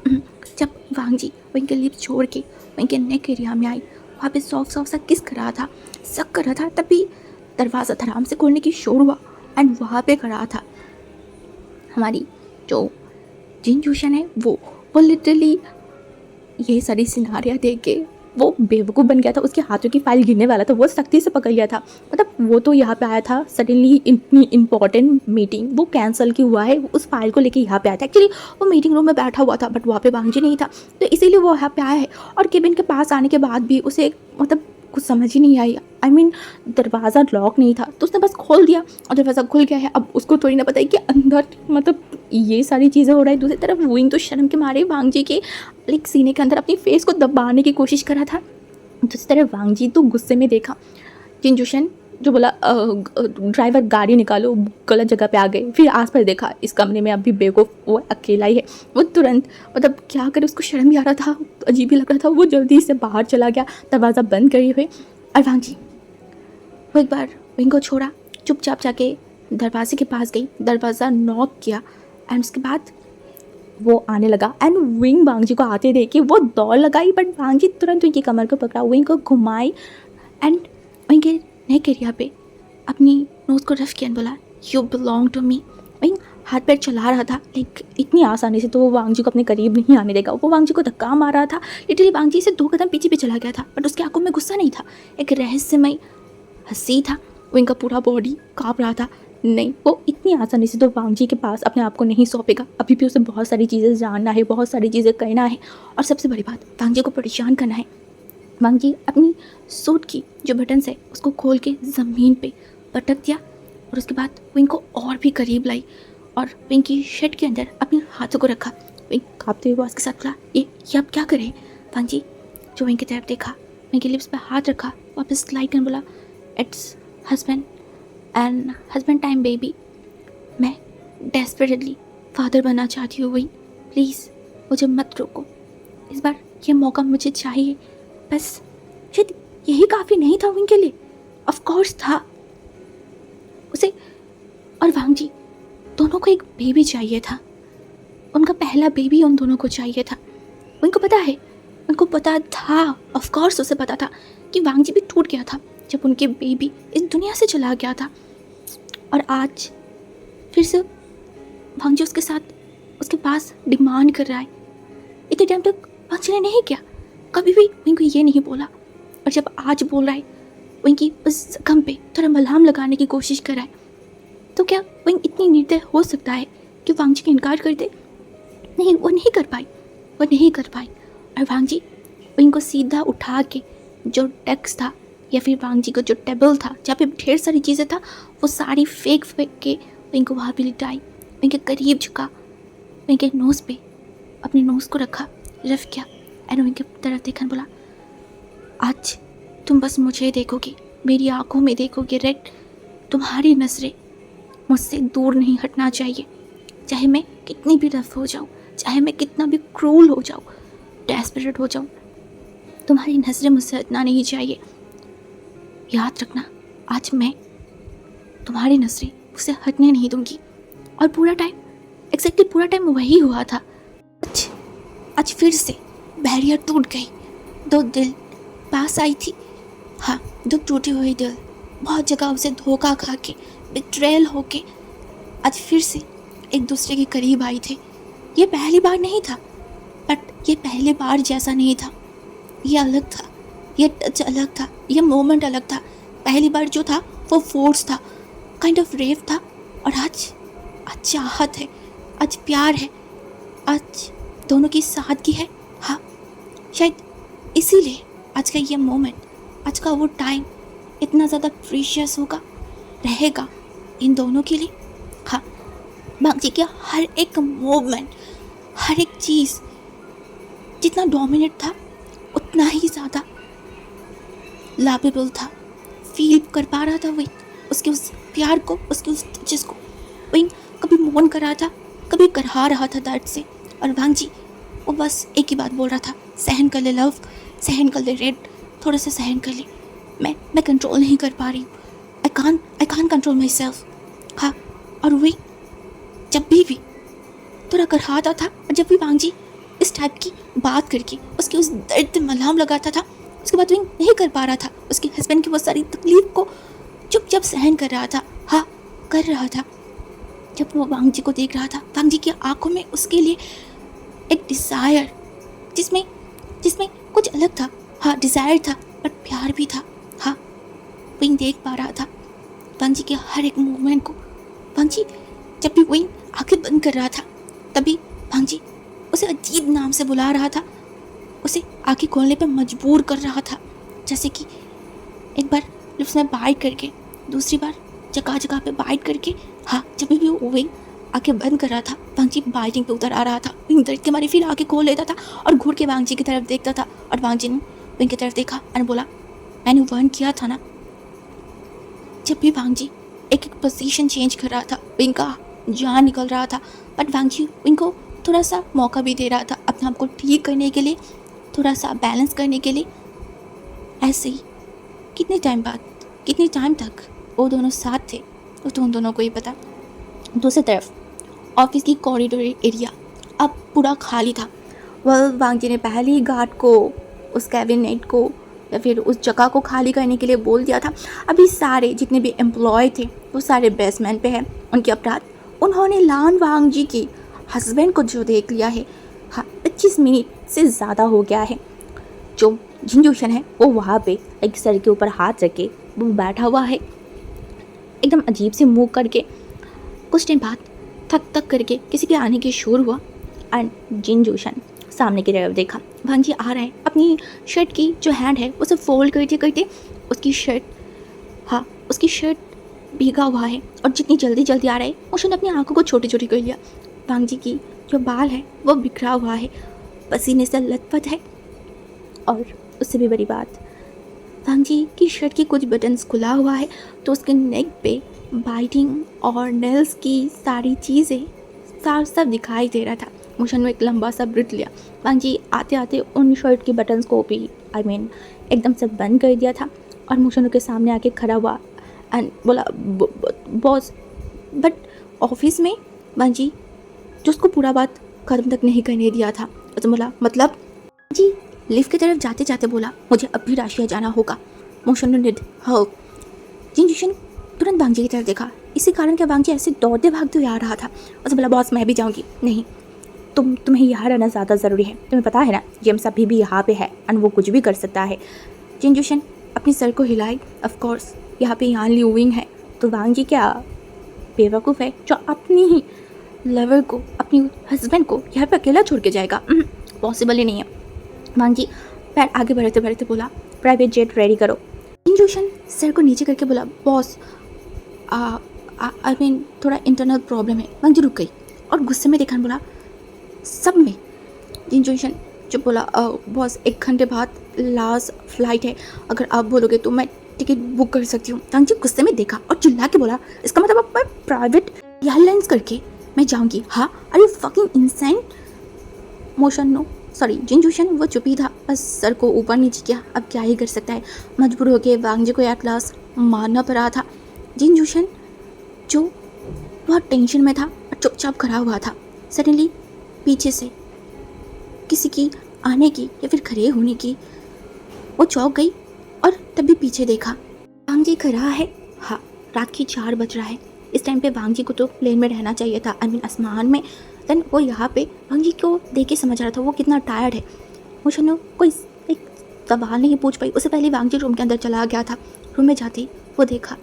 जब वांग जी विंग के लिप्स छोड़ के विंग के नेक एरिया में आई, वहाँ पे सॉफ्ट सा किस कर रहा था, सक कर रहा था, तभी दरवाज़ा धड़ाम से खोलने की शोर हुआ एंड वहाँ पे खड़ा था हमारी जो जिन जूशन है। वो लिटरली ये सारी सिनारियाँ देख के वो बेवकूफ़ बन गया था। उसके हाथों की फाइल गिरने वाला था, वो सख्ती से पकड़ लिया था। मतलब वो तो यहाँ पे आया था, सडनली इतनी इंपॉर्टेंट मीटिंग वो कैंसिल की हुआ है, उस फाइल को लेके यहाँ पे आया था। एक्चुअली वो मीटिंग रूम में बैठा हुआ था, बट वहाँ पे वांग जी नहीं था, तो इसीलिए वो यहाँ पे आया है। और केबिन के पास आने के बाद भी उसे मतलब कुछ समझ ही नहीं आई। आई मीन दरवाज़ा लॉक नहीं था, तो उसने बस खोल दिया और दरवाज़ा खुल गया है। अब उसको थोड़ी ना पता है कि अंदर मतलब ये सारी चीज़ें हो रहा है। दूसरी तरफ विंग तो शर्म के मारे वांग जी के लाइक सीने के अंदर अपनी फेस को दबाने की कोशिश कर रहा था। दूसरी तरफ वांग जी तो गुस्से में देखा जिन जूशन जो बोला ड्राइवर गाड़ी निकालो, गलत जगह पे आ गए। फिर आस-पास देखा, इस कमरे में अभी बेवकूफ़ वो अकेला ही है। वो तुरंत मतलब क्या करे, उसको शर्म भी आ रहा था, अजीब भी लग रहा था। वो जल्दी से बाहर चला गया, दरवाज़ा बंद करे हुए। और वांजी वो एक बार विंग को छोड़ा, चुपचाप जाके दरवाजे के पास गई, दरवाज़ा नॉक किया एंड उसके बाद वो आने लगा एंड विंग वांजी को आते देख के वो दौड़ लगाई, बट वांजी तुरंत उनकी कमर को पकड़ा, विंग को घुमाई एंड विंग के नेक एरिया पे अपनी नोज़ को रफ किया, बोला यू बिलोंग टू मी। विंग हाथ पैर चला रहा था, लाइक इतनी आसानी से तो वो वांगजी को अपने करीब नहीं आने देगा। वो वांगजी को धक्का मार रहा था, लिटरली वांगजी से 2 कदम पीछे भी चला गया था, बट उसकी आंखों में गुस्सा नहीं था, एक रहस्यमय हंसी था। विंग का पूरा बॉडी काँप रहा था। नहीं, वो इतनी आसानी से तो वांगजी के पास अपने आप को नहीं सौंपेगा। अभी भी उसे बहुत सारी चीज़ें जानना है, बहुत सारी चीज़ें कहना है, और सबसे बड़ी बात वांगजी को परेशान करना है। वांगजी अपनी सूट की जो बटन्स है उसको खोल के ज़मीन पे पटक दिया और उसके बाद विंग को और भी करीब लाई और विंग की शर्ट के अंदर अपने हाथों को रखा। विंग काँपते हुए उसके साथ बोला, ये आप क्या करें? वांगजी जो विंग की तरफ देखा, विंग की लिप्स पे हाथ रखा, वापस लाइक कर बोला, इट्स हस्बैंड टाइम बेबी। मैं डेस्परेटली फादर बनना चाहती हूँ विंग, प्लीज़ मुझे मत रोको, इस बार ये मौका मुझे चाहिए। बस शायद यही काफ़ी नहीं था विंग के लिए। ऑफ कोर्स था, उसे और वांगजी दोनों को एक बेबी चाहिए था। उनका पहला बेबी उन दोनों को चाहिए था। उनको पता है, उनको पता था, ऑफ कोर्स उसे पता था कि वांगजी भी टूट गया था जब उनके बेबी इस दुनिया से चला गया था। और आज फिर से वांगजी उसके साथ उसके पास डिमांड कर रहा है। इतने टाइम तक वांगजी ने नहीं किया, कभी भी विंग को ये नहीं बोला, और जब आज बोल रहा है, विंग की उस जख्म पे थोड़ा मलहम लगाने की कोशिश कर रहा है, तो क्या विंग इतनी निर्दय हो सकता है कि वांगजी का इनकार कर दे? नहीं, वो नहीं कर पाई। और वांगजी विंग को सीधा उठा के जो डेस्क था या फिर वांगजी को जो टेबल था जहाँ पे ढेर सारी चीज़ें था, वो सारी फेंक के विंग को वहाँ पे लिटाई, विंग के करीब झुका, विंग के नोज़ पे अपने नोज़ को रखा, रफ किया एंड विंग की तरफ देखा, बोला, आज तुम बस मुझे देखोगे, मेरी आंखों में देखोगे रेड, तुम्हारी नजरें मुझसे दूर नहीं हटना चाहिए, चाहे मैं कितनी भी रफ हो जाऊँ, चाहे मैं कितना भी क्रूल हो जाऊँ, डेस्परेट हो जाऊँ, तुम्हारी नजरें मुझसे हटना नहीं चाहिए। याद रखना, आज मैं तुम्हारी नजरें मुझसे हटने नहीं दूंगी। और पूरा टाइम वही हुआ था। आज फिर से बैरियर टूट गई, 2 दिल पास आई थी। हाँ, 2 टूटे हुए दिल बहुत जगह उसे धोखा खा के, बिट्रेल होके आज फिर से एक दूसरे के करीब आई थे। ये पहली बार नहीं था, बट ये पहली बार जैसा नहीं था, ये अलग था, ये टच अलग था, ये मोमेंट अलग था। पहली बार जो था वो फोर्स था, काइंड ऑफ रेव था, और आज चाहत है, आज प्यार है, आज दोनों की सादगी है। हाँ, शायद इसीलिए आज का ये मोमेंट, आज का वो टाइम इतना ज़्यादा प्रीशियस रहेगा इन दोनों के लिए। हाँ, वांगजी का हर एक मूवमेंट, हर एक चीज़ जितना डोमिनेट था उतना ही ज़्यादा लाभेबल था। फील कर पा रहा था विंग उसके उस प्यार को, उसके उस टचेस को। विंग कभी मौन कर रहा था, कभी करहा रहा था दर्द से, और वांगजी वो बस एक ही बात बोल रहा था, सहन कर ले लव, सहन कर ले रेड, थोड़ा सा सहन कर ले, मैं कंट्रोल नहीं कर पा रही हूँ, आई कान कंट्रोल माई सेल्फ। हाँ, और विंग जब भी थोड़ा करहाता था, और जब भी वांगजी इस टाइप की बात करके उसके उस दर्द पे मलहम लगाता था, उसके बाद विंग नहीं कर पा रहा था, उसके हस्बैंड की वो सारी तकलीफ को चुपचाप सहन कर रहा था। हाँ, कर रहा था। जब वो वांगजी को देख रहा था, वांगजी की आंखों में उसके लिए एक डिज़ायर, जिसमें कुछ अलग था। हाँ, डिज़ायर था, बट प्यार भी था। हाँ, विंग देख पा रहा था वांगजी के हर एक मूवमेंट को। वांगजी जब भी विंग आंखें बंद कर रहा था, तभी वांगजी उसे अजीब नाम से बुला रहा था, उसे आंखें खोलने पर मजबूर कर रहा था। जैसे कि एक बार लिप्स में बाइट करके, दूसरी बार जगह जगह पे बाइट करके। हाँ, जब भी वो विंग आंखें बंद कर रहा था, वांगजी बाइटिंग पे उतर आ रहा था। विंग दर्द के मारे फिर आंखें खोल लेता था और घूर के वांगजी की तरफ देखता था, और वांगजी ने विंग की तरफ देखा और बोला, मैंने वार्न किया था ना, जब भी वांग जी एक एक पोजीशन चेंज कर रहा था, इनका जान निकल रहा था, बट वांग जी इनको थोड़ा सा मौका भी दे रहा था अपने आप को ठीक करने के लिए, थोड़ा सा बैलेंस करने के लिए। ऐसे ही कितने टाइम बाद, कितने टाइम तक वो दोनों साथ थे, वो तो उन दोनों को ही पता। दूसरी तरफ ऑफिस की कॉरिडोर एरिया अब पूरा खाली था। वह वांग जी ने पहले ही गार्ड को, उस कैबिनेट को या फिर उस जगह को खाली करने के लिए बोल दिया था। अभी सारे जितने भी एम्प्लॉय थे वो सारे बेसमेंट पे हैं। उनके अपराध, उन्होंने लान वांग जी की हस्बैंड को जो देख लिया है, हाँ 25 मिनट से ज़्यादा हो गया है। जो जिनजूशन है वो वहाँ पे एक सर के ऊपर हाथ रख के वो बैठा हुआ है, एकदम अजीब से मुँह करके। कुछ टाइम बाद थक थक करके किसी के आने की शोर हुआ एंड जिनजूशन सामने की तरफ देखा। वांग जी आ रहा है, अपनी शर्ट की जो हैंड है उसे फोल्ड करते करते उसकी शर्ट, हाँ उसकी शर्ट भीगा हुआ है और जितनी जल्दी जल्दी आ रहा है उसने अपनी आंखों को छोटी छोटी कर लिया। वांग जी की जो बाल है वो बिखरा हुआ है, पसीने से लथपथ है। और उससे भी बड़ी बात, वांग जी की शर्ट की कुछ बटन्स खुला हुआ है तो उसके नेक पे बाइटिंग और नेल्स की सारी चीज़ें साफ साफ दिखाई दे रहा था। मोशन ने एक लंबा सा ब्रिथ लिया। वांग जी आते आते उन शर्ट की बटन्स को भी एकदम से बंद कर दिया था और मोशन के सामने आके खड़ा हुआ एंड बोला, बॉस। बट ऑफिस में वांग जी जो उसको पूरा बात खत्म तक नहीं करने दिया था, तो बोला मतलब जी लिफ्ट की तरफ जाते जाते बोला, मुझे अब भी राशिया जाना होगा। मोशन ने निड हेल्प। जिनजूशन तुरंत वांग जी की तरफ देखा। इसी कारण क्या वांग जी ऐसे दौड़ते भागते हुए आ रहा था। उसने बोला, बॉस मैं भी जाऊंगी। नहीं, तुम्हें यहाँ रहना ज़्यादा ज़रूरी है। तुम्हें पता है ना जेम्स अभी भी यहाँ पे है एंड वो कुछ भी कर सकता है। जिनजूशन अपने सर को हिलाई। ऑफ कोर्स यहाँ पे यान लियूविंग है, तो वांग जी क्या बेवकूफ़ है जो अपनी ही लवर को, अपनी हस्बैंड को यहाँ पे अकेला छोड़ के जाएगा? पॉसिबल ही नहीं है। वांग जी पैर आगे बढ़ते बढ़ते बोला, प्राइवेट जेट रेडी करो। जिनजूशन सर को नीचे करके बोला, बॉस आई मीन थोड़ा इंटरनल प्रॉब्लम है। वांग जी रुक गई और गुस्से में देखा बोला, सब में। जिनजूशन जो बोला, बॉस 1 घंटे बाद लास्ट फ्लाइट है, अगर आप बोलोगे तो मैं टिकट बुक कर सकती हूँ। वांग जी गुस्से में देखा और चिल्ला के बोला, इसका मतलब आप प्राइवेट एयरलाइंस करके मैं जाऊँगी? हाँ, are you fucking insane? Motion no sorry जिनजूशन वो चुप ही था, बस सर को ऊपर नीचे किया। अब क्या ही कर सकता है, मजबूर हो गए वांग जी को एट लास्ट मानना पड़ा था। जिनजूशन जो बहुत टेंशन में था और चुपचाप खड़ा हुआ था, सडनली पीछे से किसी की आने की या फिर खड़े होने की वो चौंक गई और तभी पीछे देखा। वांग जी खड़ा है, हाँ रात की 4 बज रहा है। इस टाइम पे वांग जी को तो प्लेन में रहना चाहिए था, आई मीन आसमान में। देन वो यहाँ पे वांग जी को देख के समझ रहा था वो कितना टायर्ड है। मुझे कोई एक सवाल नहीं पूछ पाई, उससे पहले वांग जी रूम के अंदर चला गया था। रूम में जाते ही वो देखा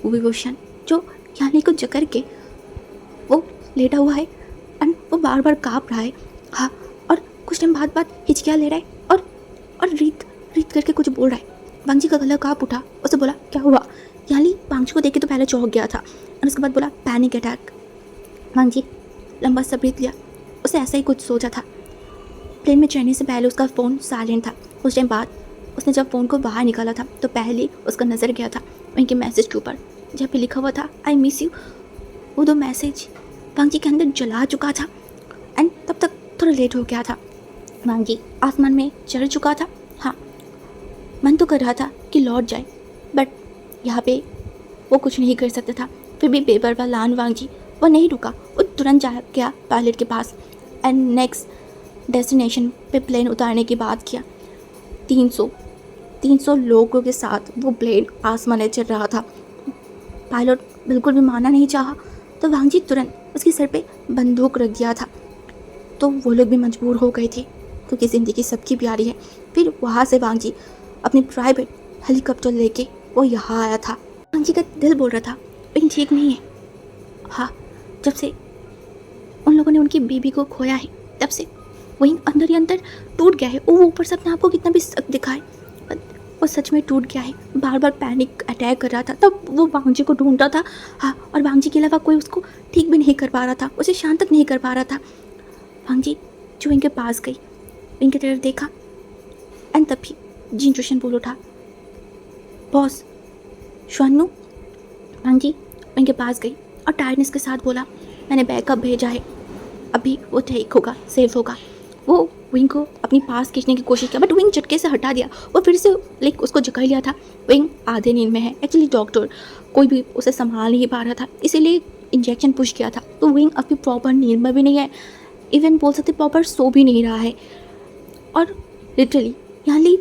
विभूषण जो यानी को जकड़ के वो लेटा हुआ है एंड वो बार बार काँप रहा है, हाँ। और कुछ टाइम बाद हिचकियाँ ले रहा है और रीत करके कुछ बोल रहा है। वांग जी का गला काँप उठा। उसे बोला, क्या हुआ? यानी वांग जी को देख के तो पहले चौंक गया था और उसके बाद बोला, पैनिक अटैक। वांग जी लंबा सा ब्रीथ लिया। उसे ऐसा ही कुछ सोचा था। प्लेन में चढ़ने से पहले उसका फ़ोन साइलेंट था। उस टाइम बाद उसने जब फ़ोन को बाहर निकाला था तो पहले उसका नज़र गया था उनके मैसेज के ऊपर, जहाँ पे लिखा हुआ था आई मिस यू। वो 2 मैसेज वांग जी के अंदर जला चुका था एंड तब तक थोड़ा लेट हो गया था। वांग जी आसमान में चढ़ चुका था, हाँ। मन तो कर रहा था कि लौट जाए, बट यहाँ पे वो कुछ नहीं कर सकता था। फिर भी बेपरवाह लान वांग जी वो नहीं रुका, वो तुरंत जा गया पायलट के पास एंड नेक्स्ट डेस्टिनेशन पे प्लेन उतारने की बात किया। 300 लोगों के साथ वो प्लेन आसमान में चल रहा था। पायलट बिल्कुल भी माना नहीं चाहा तो वांग जी तुरंत उसके सर पे बंदूक रख दिया था। तो वो लोग भी मजबूर हो गए थे क्योंकि ज़िंदगी सबकी प्यारी है। फिर वहाँ से वांग जी अपनी प्राइवेट हेलीकॉप्टर लेके वो यहाँ आया था। वांग जी का दिल बोल रहा था लेकिन ठीक नहीं है, हाँ। जब से उन लोगों ने उनकी बेबी को खोया है तब से वहीं अंदर ही अंदर टूट गया है। वो ऊपर से अपने आप को कितना भी सख्त दिखाए, वो सच में टूट गया है। बार बार पैनिक अटैक कर रहा था, तब वो वांग जी को ढूंढ रहा था, हाँ। और वांग जी के अलावा कोई उसको ठीक भी नहीं कर पा रहा था, उसे शांत तक नहीं कर पा रहा था। वांग जी जो इनके पास गई, इनकी तरफ देखा एंड तभी जिनजूशन बोल उठा, बॉस, श्वानु वांग जी उनके पास गई और टायर्डनेस के साथ बोला, मैंने बैकअप भेजा है, अभी वो ठीक होगा, सेफ होगा। वो विंग को अपनी पास खींचने की कोशिश किया बट विंग झटके से हटा दिया। वो फिर से लाइक उसको जकड़ लिया था। विंग आधे नींद में है। एक्चुअली डॉक्टर कोई भी उसे संभाल नहीं पा रहा था, इसीलिए इंजेक्शन पुश किया था। तो विंग अभी प्रॉपर नींद में भी नहीं है, इवन बोल सकते प्रॉपर सो भी नहीं रहा है। और लिटरली यहाँ ली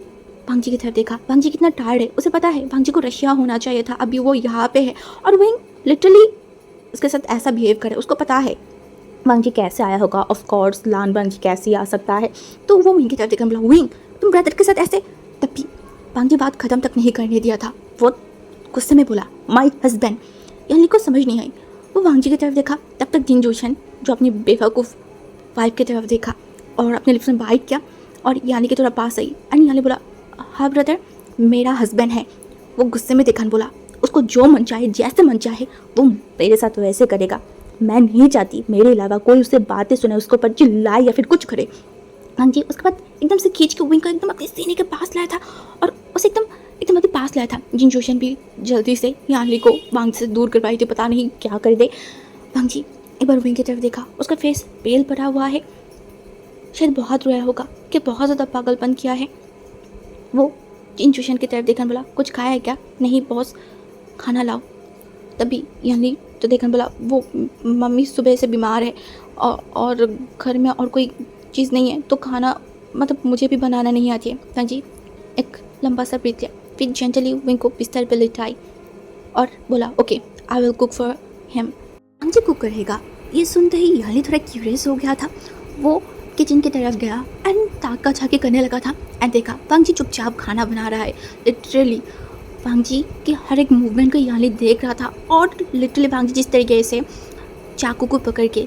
वांग जी की तरफ देखा। वांग जी कितना टायर्ड है, उसे पता है वांग जी को रशिया होना चाहिए था, अभी वो यहाँ पे है। और विंग लिटरली उसके साथ ऐसा बिहेव करे, उसको पता है वांग जी कैसे आया होगा। ऑफ कोर्स लान वांग जी कैसे आ सकता है। तो वो विंग की तरफ देखकर बोला, विंग तुम ब्रदर के साथ ऐसे। तब भी वांग जी बात ख़त्म तक नहीं करने दिया था। वो गुस्से में बोला, माई हस्बैंड। यानी को समझ नहीं आई। वो वांग जी की तरफ देखा, तब तक जिन जोशन जो अपनी बेवकूफ़ वाइफ की तरफ देखा और अपने लिप्स में बाइट किया और यानी के थोड़ा पास आई एंड यानी बोला, हाँ ब्रदर मेरा हस्बैंड है। वो गुस्से में देखा बोला, उसको जो मन चाहे जैसे मन चाहे वो मेरे साथ वैसे करेगा। मैं नहीं चाहती मेरे अलावा कोई उससे बातें सुने, उसको पर चिल्लाए या फिर कुछ करे। हाँ जी, उसके बाद एकदम से खींच के विंग को एकदम अपने सीने के पास लाया था और उसे एकदम एकदम अपने पास लाया था। जिन जोशन भी जल्दी से यानी को वांग से दूर करवाई थी, पता नहीं क्या कर दे। वांग जी एक बार विंग की तरफ देखा, उसका फेस पेल पड़ा हुआ है, शायद बहुत रोया होगा कि बहुत ज़्यादा पागलपन किया है। वो जिन जोशन की तरफ देखकर बोला, कुछ खाया है क्या? नहीं बॉस, खाना लाओ। तभी यानी तो देखकर बोला, वो मम्मी सुबह से बीमार है और घर में और कोई चीज़ नहीं है, तो खाना मतलब मुझे भी बनाना नहीं आती है। हाँ जी एक लंबा सा ब्रीथ लिया, फिर जेंटली विंग को बिस्तर पर लिटाई और बोला, okay I will cook for him. हाँ जी कुक करेगा। ये सुनते ही यानी थोड़ा क्यूरियस हो गया था। वो किचन की तरफ गया एंड ताका झाकी करने लगा था एंड देखा वांग जी चुपचाप खाना बना रहा है। लिटरली वांग जी के हर एक मूवमेंट को यानी देख रहा था और लिटरली वांग जी जिस तरीके से चाकू को पकड़ के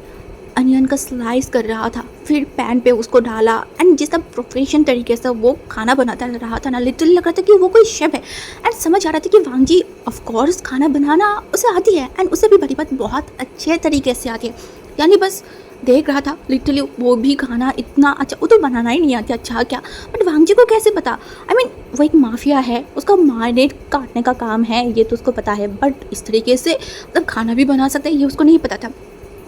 अनियन का स्लाइस कर रहा था, फिर पैन पे उसको डाला एंड जिस तरह प्रोफेशनल तरीके से वो खाना बनाता रहा था ना, लिटरली लग रहा था कि वो कोई शेफ है। एंड समझ आ रहा था कि वांग जी ऑफ कोर्स खाना बनाना उसे आती है एंड उसे भी बड़ी बात बहुत अच्छे तरीके से आती है। यानी बस देख रहा था लिटरली वो भी खाना इतना अच्छा, वो तो बनाना ही नहीं आता अच्छा क्या, बट वांग जी को कैसे पता? आई मीन वो एक माफिया है, उसका मैरिनेट काटने का काम है, ये तो उसको पता है, बट इस तरीके से मतलब खाना भी बना सकता है ये उसको नहीं पता था।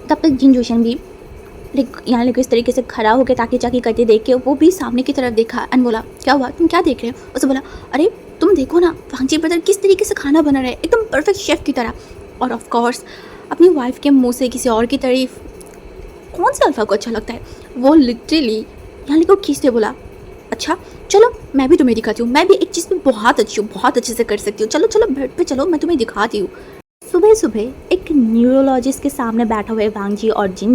तब तक जिन जोशन भी यहाँ लेकर इस तरीके से खड़ा होकर ताकी चाकी करते देख के वो भी सामने की तरफ देखा एंड बोला, क्या हुआ, तुम क्या देख रहे हो? उसे बोला, अरे तुम देखो ना वांग जी ब्रदर किस तरीके से खाना बना रहे हैं, एकदम परफेक्ट शेफ की तरह। और ऑफ कोर्स अपनी वाइफ के मुंह से किसी और की तारीफ कौन से अल्फा को अच्छा लगता है। वो लिटरली यहाँ को खींचते बोला, अच्छा चलो मैं भी तुम्हें दिखाती हूँ, मैं भी एक चीज़ में बहुत अच्छी हूँ, बहुत अच्छे से कर सकती हूँ, चलो चलो बेड पे चलो मैं तुम्हें दिखाती हूँ। सुबह सुबह एक न्यूरोलॉजिस्ट के सामने बैठा हुआ है वांग जी और जिन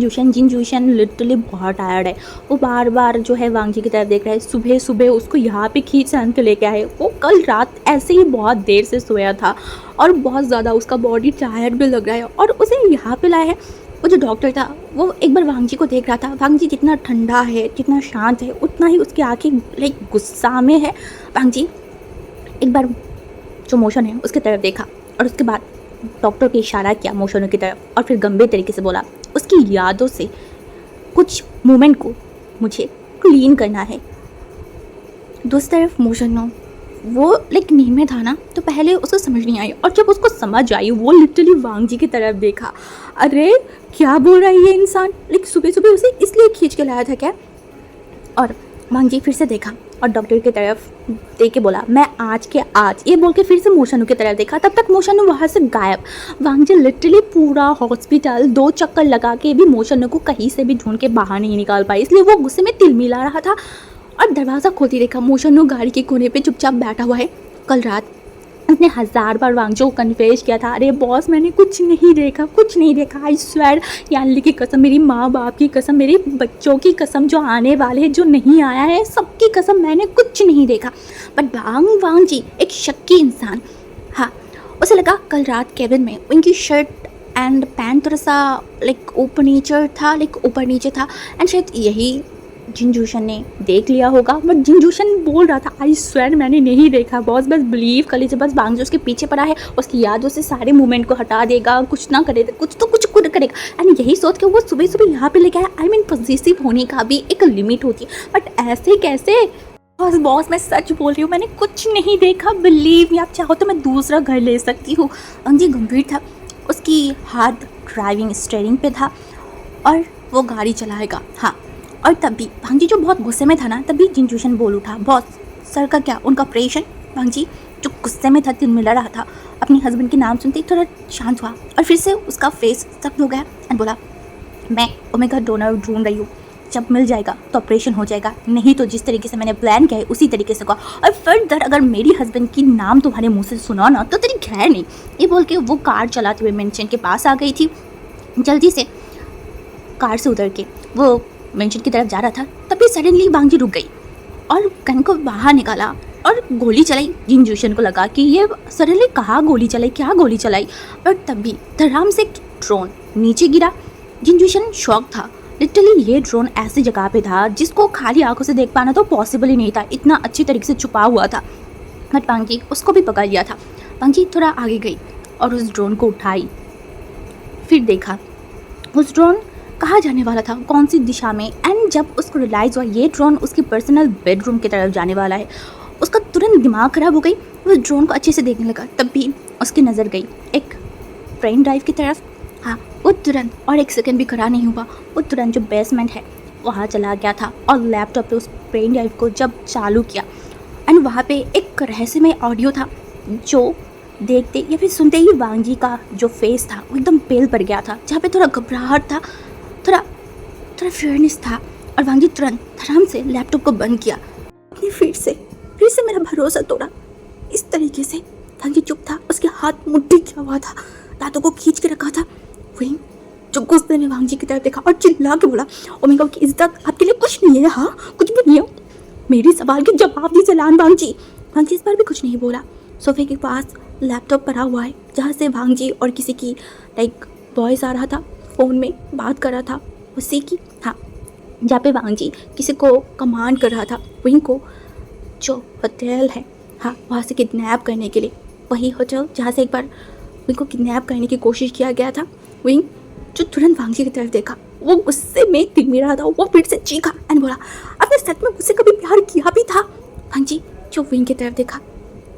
जोशन लिटरली बहुत टायर्ड है। वो बार बार जो है वांग जी की तरफ देख रहा है। सुबह सुबह उसको यहाँ पे खींच सान के लेके आए। वो कल रात ऐसे ही बहुत देर से सोया था और बहुत ज़्यादा उसका बॉडी टायर्ड भी लग रहा है और उसे यहाँ पे लाया है। वो जो डॉक्टर था वो एक बार वांग जी को देख रहा था। वांग जी जितना ठंडा है, जितना शांत है, उतना ही उसकी आँखें लाइक गुस्सा में है। वांग जी एक बार जो मोशन है उसकी तरफ देखा और उसके बाद डॉक्टर के इशारा किया मोशनों की तरफ और फिर गंभीर तरीके से बोला, उसकी यादों से कुछ मोमेंट को मुझे क्लीन करना है। दूसरी तरफ मोशनो वो लाइक नींद में था ना, तो पहले उसको समझ नहीं आई और जब उसको समझ आई वो लिटरली वांग जी की तरफ देखा, अरे क्या बोल रहा है ये इंसान, लाइक सुबह सुबह उसे इसलिए खींच के लाया था क्या? और वांग जी फिर से देखा और डॉक्टर की तरफ देख के बोला, मैं आज के आज, ये बोल के फिर से मोशनू की तरफ देखा। तब तक मोशनू वहाँ से गायब। वांग जी लिटरली पूरा हॉस्पिटल 2 चक्कर लगा के भी मोशनू को कहीं से भी ढूंढ के बाहर नहीं निकाल पाई, इसलिए वो गुस्से में तिलमिला रहा था। और दरवाज़ा खोलती देखा मोशनू गाड़ी के कोने पे चुपचाप बैठा हुआ है। कल रात उसने 1000 बार वांग जी को कन्फेस किया था, अरे बॉस मैंने कुछ नहीं देखा, कुछ नहीं देखा, आई स्वेर, यानी की कसम, मेरी माँ बाप की कसम, मेरे बच्चों की कसम, जो आने वाले हैं, जो नहीं आया है, सबकी कसम, मैंने कुछ नहीं देखा। बट वांग जी एक शक्की इंसान, हाँ उसे लगा कल रात केबिन में उनकी शर्ट एंड पैंट थोड़ा सा लाइक ऊपर नीचे था एंड शायद यही जिन जोशन ने देख लिया होगा। बट जिन जोशन बोल रहा था, आई स्वेर मैंने नहीं देखा बॉस, बस बिलीव कर लीजिए, बस वांग जी उसके पीछे पड़ा है, उसकी यादों से सारे मूवमेंट को हटा देगा, कुछ ना करे कुछ तो कुछ करेगा। एंड यही सोच के वो सुबह सुबह यहाँ पे लेके आया। आई मीन पॉजिटिव होने का भी एक लिमिट होती है, बट ऐसे कैसे बॉस बॉस मैं सच बोल रही हूँ, मैंने कुछ नहीं देखा, बिलीव मी। आप चाहो तो मैं दूसरा घर ले सकती हूँ। अंजी गंभीर था, उसकी हाथ ड्राइविंग स्टीयरिंग पे था और वो गाड़ी चलाएगा। हाँ, और तभी भांजी जो बहुत गुस्से में था ना, तभी जिनजूशन बोल उठा, बॉस सर का क्या, उनका ऑपरेशन। भांजी जो गुस्से में था, तिलमिला रहा था, अपने हस्बैंड के नाम सुनते ही थोड़ा शांत हुआ और फिर से उसका फेस सख्त हो गया एंड बोला, मैं ओमेगा डोनर ढूंढ रही हूँ, जब मिल जाएगा तो ऑपरेशन हो जाएगा, नहीं तो जिस तरीके से मैंने प्लान किया है उसी तरीके से होगा। और फर्दर अगर मेरी हस्बैंड की नाम तुम्हारे मुंह से सुना ना तो तेरी खैर नहीं। ये बोल के वो कार चलाते हुए मेंशन के पास आ गई थी। जल्दी से कार से उतर के वो मेंशन की तरफ जा रहा था, तभी सडनली बांगी रुक गई और गन को बाहर निकाला और गोली चलाई। जिनजूशन को लगा कि ये सडनली कहाँ गोली चलाई, क्या गोली चलाई, और तभी धड़ाम से एक ड्रोन नीचे गिरा। जिनजूशन शॉक था, लिटरली ये ड्रोन ऐसी जगह पे था जिसको खाली आंखों से देख पाना तो पॉसिबल ही नहीं था, इतना अच्छी तरीके से छुपा हुआ था। बट बांगी उसको भी पकड़ लिया था। बांगी थोड़ा आगे गई और उस ड्रोन को उठाई, फिर देखा उस ड्रोन कहाँ जाने वाला था, कौन सी दिशा में। एंड जब उसको रियलाइज़ हुआ ये ड्रोन उसकी पर्सनल बेडरूम की तरफ जाने वाला है, उसका तुरंत दिमाग खराब हो गई। वो ड्रोन को अच्छे से देखने लगा, तब भी उसकी नज़र गई एक पेन ड्राइव की तरफ। हाँ, वो तुरंत, और एक सेकंड भी खड़ा नहीं हुआ, वो तुरंत जो बेसमेंट है वहाँ चला गया था और लैपटॉप पे उस पेन ड्राइव को जब चालू किया एंड वहाँ पे एक रहस्यमय ऑडियो था जो देखते या फिर सुनते ही वांगी का जो फेस था वो एकदम पेल पड़ गया था, जहाँ पे थोड़ा घबराहट था, थोड़ा फेयरनेस था। और वांगी तुरंत धड़ाम से लैपटॉप को बंद किया। अपनी फिर से मेरा भरोसा तोड़ा इस तरीके से। वांगी चुप था, उसके हाथ मुट्ठी किया हुआ था, दांतों को खींच के रखा था। वही जो गुस्से में वांगी की तरफ देखा और चिल्ला के बोला, ओमेगा की इज्जत आपके लिए कुछ नहीं है। हाँ, कुछ भी नहीं है, मेरी सवाल के जवाब दी चलान वांगी। वांगी इस बार भी कुछ नहीं बोला। सोफे के पास लैपटॉप पड़ा हुआ है जहाँ से वांगी और किसी की लाइक वॉइस आ रहा था, फ़ोन में बात कर रहा था उसी की। हाँ, जहाँ पे वांगी किसी को कमांड कर रहा था, वहीं को जो होटल है, हाँ, वहाँ से किडनैप करने के लिए, वही होटल जहाँ से एक बार उनको किडनैप करने की कोशिश किया गया था, वहीं जो तुरंत वांगी की तरफ देखा, वो गुस्से में तिलमिरा था। वो फिर से चीखा एंड बोला, आपने सच में मुझसे कभी प्यार किया भी था? वांगी जो विंग की तरफ देखा,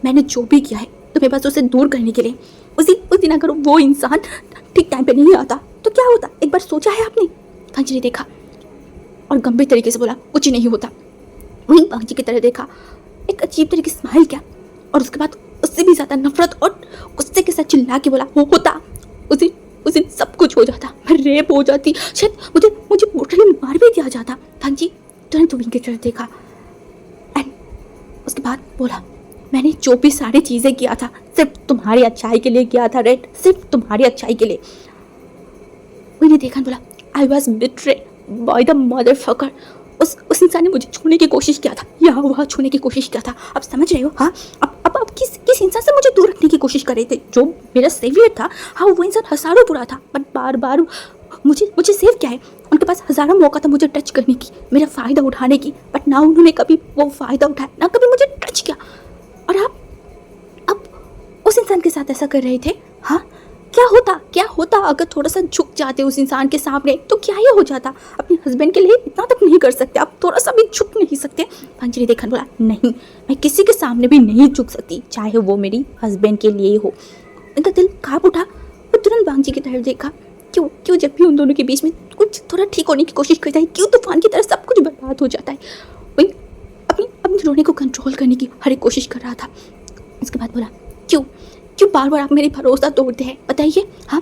मैंने जो भी किया है तुम्हें बस उसे दूर करने के लिए। उस दिन अगर वो इंसान ठीक टाइम पे नहीं आता तो क्या होता, एक बार सोचा है आपने? वांगी ने देखा और गंभीर तरीके से बोला, कुछ नहीं होता। वहीं वांगी की तरफ देखा, एक अजीब तरीके से स्माइल किया और उसके बाद उससे भी ज़्यादा नफरत और गुस्से के साथ चिल्ला के बोला, वो होता उस दिन सब कुछ हो जाता, मैं रेप हो जाती, शायद मुझे ब्रूटली मार भी दिया जाता। वांगी तुरंत विंग की तरफ देखा एंड उसके बाद बोला, मैंने जो भी सारी चीज़ें किया था सिर्फ तुम्हारी अच्छाई के लिए किया था, रेड, सिर्फ तुम्हारी अच्छाई के लिए। मैंने देखा, बोला, I was betrayed by the motherfucker. उस इंसान ने मुझे छूने की कोशिश किया था, या वह छूने की कोशिश किया था। अब समझ रहे हो? हाँ, अब किस इंसान से मुझे दूर रखने की कोशिश कर रहे थे, जो मेरा सेवियर था। हाँ, वो इंसान हजारों बुरा था, बट बार बार मुझे सेव किया है। उनके पास हजारों मौका था मुझे टच करने की, मेरा फ़ायदा उठाने की, बट ना उन्होंने कभी वो फ़ायदा उठाया, ना कभी मुझे टच किया। और आप अब उस इंसान के साथ ऐसा कर रहे थे। हाँ, क्या होता अगर थोड़ा सा झुक जाते उस इंसान के सामने, तो क्या ये हो जाता? अपने हस्बैंड के लिए इतना तक नहीं कर सकते, आप थोड़ा सा भी झुक नहीं सकते? वांगी ने देखा, बोला, नहीं, मैं किसी के सामने भी नहीं झुक सकती, चाहे वो मेरी हस्बैंड के लिए हो। उनका दिल काँप उठा। वो तुरंत वांगी की तरफ देखा, क्यों जब भी उन दोनों के बीच में कुछ थोड़ा ठीक होने की कोशिश करता है, क्यों तूफान की तरह सब कुछ बर्बाद हो जाता है। वही अपनी रोने को कंट्रोल करने की हर एक कोशिश कर रहा था। उसके बाद बोला, क्यों बार बार आप मेरी भरोसा तोड़ते हैं, बताइए? हाँ,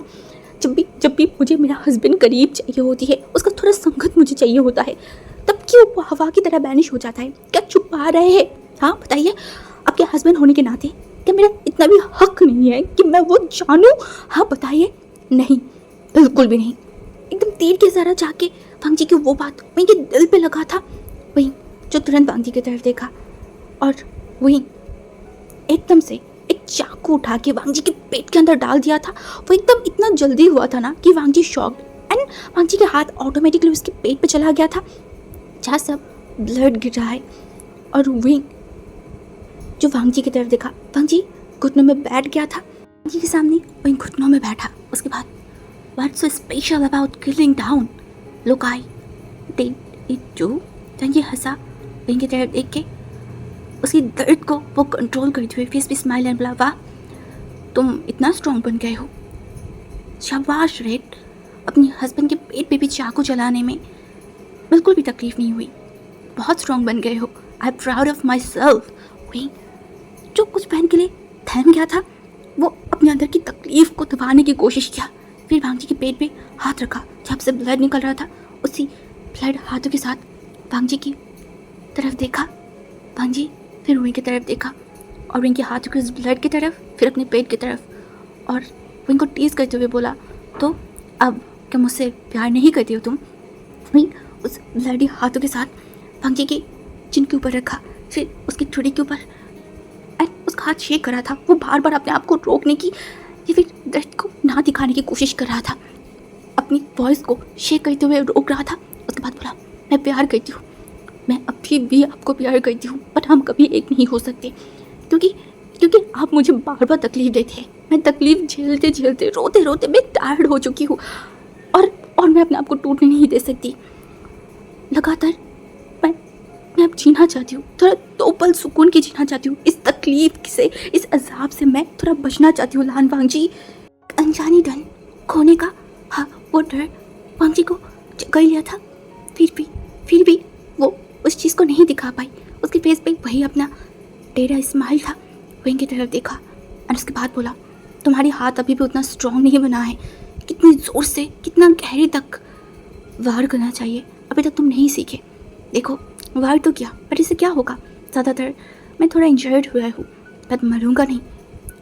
जब भी मुझे मेरा हस्बैंड करीब चाहिए होती है, उसका थोड़ा संगत मुझे चाहिए होता है, तब क्यों वो हवा की तरह बैनिश हो जाता है? क्या छुपा रहे हैं? हाँ, बताइए। आपके हस्बैंड होने के नाते क्या मेरा इतना भी हक नहीं है कि मैं वो जानूँ? हाँ, बताइए। नहीं, बिल्कुल भी नहीं। एकदम तीर के ज़रा जाके वांगी की वो बात वहीं के दिल पे लगा था। वहीं जो तुरंत वांगी की तरफ देखा और वहीं एकदम से एक चाकू उठा के वांगी के पेट के अंदर डाल दिया था। वो एकदम इतना जल्दी हुआ था ना कि वांगी शॉक्ड एंड वांगी के हाथ ऑटोमेटिकली उसके पेट पे चला गया था, जहाँ सब ब्लड गिर रहा है। और वहीं जो वांगी की तरफ देखा, वांगी घुटनों में बैठ गया था। वांगी के सामने वहीं घुटनों में बैठा। उसके बाद, what's so special about killing down? Look, I did it too. वांगी हंसा वहीं की तरफ देख के उसकी दर्द को वो कंट्रोल करते हुए फेस पे स्माइल एंड बोला, वाह तुम इतना स्ट्रॉन्ग बन गए हो, शाबाश रेड। अपने हस्बैंड के पेट पे भी चाकू चलाने में बिल्कुल भी तकलीफ नहीं हुई, बहुत स्ट्रॉन्ग बन गए हो। I am proud of my self. वही जो कुछ बहन के लिए थम गया था वो अपने अंदर की तकलीफ को दबाने की कोशिश किया, फिर भांजी के पेट पे हाथ रखा जब से ब्लड निकल रहा था, उसी ब्लड हाथों के साथ भांजी की तरफ देखा। भांजी फिर विंग की तरफ देखा और विंग के हाथों के उस ब्लड की तरफ, फिर अपने पेट की तरफ, और विंग को टीज करते हुए बोला, तो अब क्या मुझसे प्यार नहीं करती हो तुम? विंग उस ब्लडी हाथों के साथ भांजी की चिन के ऊपर रखा, फिर उसकी ठुड़ी के ऊपर, एंड उसका हाथ शेक कर रहा था। वो बार बार अपने आप को रोकने की या फिर दर्द को ना दिखाने की कोशिश कर रहा था, अपनी वॉइस को शेक करते हुए रोक रहा था। उसके बाद बोला, मैं प्यार करती हूँ, मैं अभी भी आपको प्यार करती हूँ, बट हम कभी एक नहीं हो सकते, क्योंकि आप मुझे बार बार तकलीफ देते हैं। मैं तकलीफ झेलते झेलते रोते रोते मैं टायर्ड हो चुकी हूँ, और मैं अपने आप को टूटने नहीं दे सकती। लगातार मैं अब जीना चाहती हूँ, थोड़ा 2 पल सुकून की जीना चाहती हूँ। इस तकलीफ से, इस अजाब से मैं थोड़ा बचना चाहती हूँ। लान वांगजी अनजानी धन खोने का, हाँ वो डर वांगजी को जगा लिया था, फिर भी वो उस चीज़ को नहीं दिखा पाई। उसके फेस पे वही अपना टेढ़ा स्माइल था। विंग की तरफ देखा और उसके बाद बोला, तुम्हारी हाथ अभी भी उतना स्ट्रॉन्ग नहीं बना है, कितनी ज़ोर से, कितना गहरे तक वार करना चाहिए, अभी तक तुम नहीं सीखे। देखो वार तो क्या, पर इससे क्या होगा? ज़्यादातर मैं थोड़ा इंजर्ड हुआ हूँ, पर मरूंगा नहीं,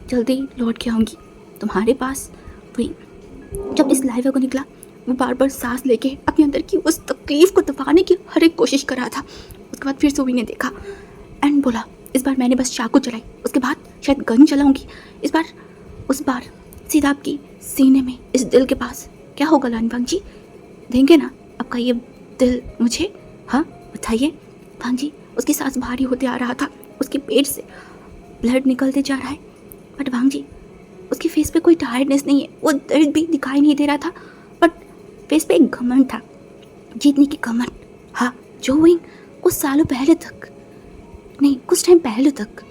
जल्दी लौट के आऊँगी तुम्हारे पास। वही जब इस लाइव को निकला, वो बार बार सांस लेके अपने अंदर की उस तकलीफ को दबाने की हर एक कोशिश कर रहा था। उसके बाद फिर सोवी ने देखा एंड बोला, इस बार मैंने बस चाकू चलाई, उसके बाद शायद गन चलाऊंगी। उस बार सीधा आपकी सीने में, इस दिल के पास क्या होगा लान जी? देंगे ना आपका ये दिल मुझे? हाँ बताइए। भांजी उसकी सांस भारी होते आ रहा था, उसके पेट से ब्लड निकलते जा रहा है, बट भांजी उसके फेस पे कोई टायर्डनेस नहीं है, वो दर्द भी दिखाई नहीं दे रहा था, बट फेस पे एक घमंड था, जीतने की घमंड। हाँ जो विंग कुछ सालों पहले तक, नहीं कुछ टाइम पहले तक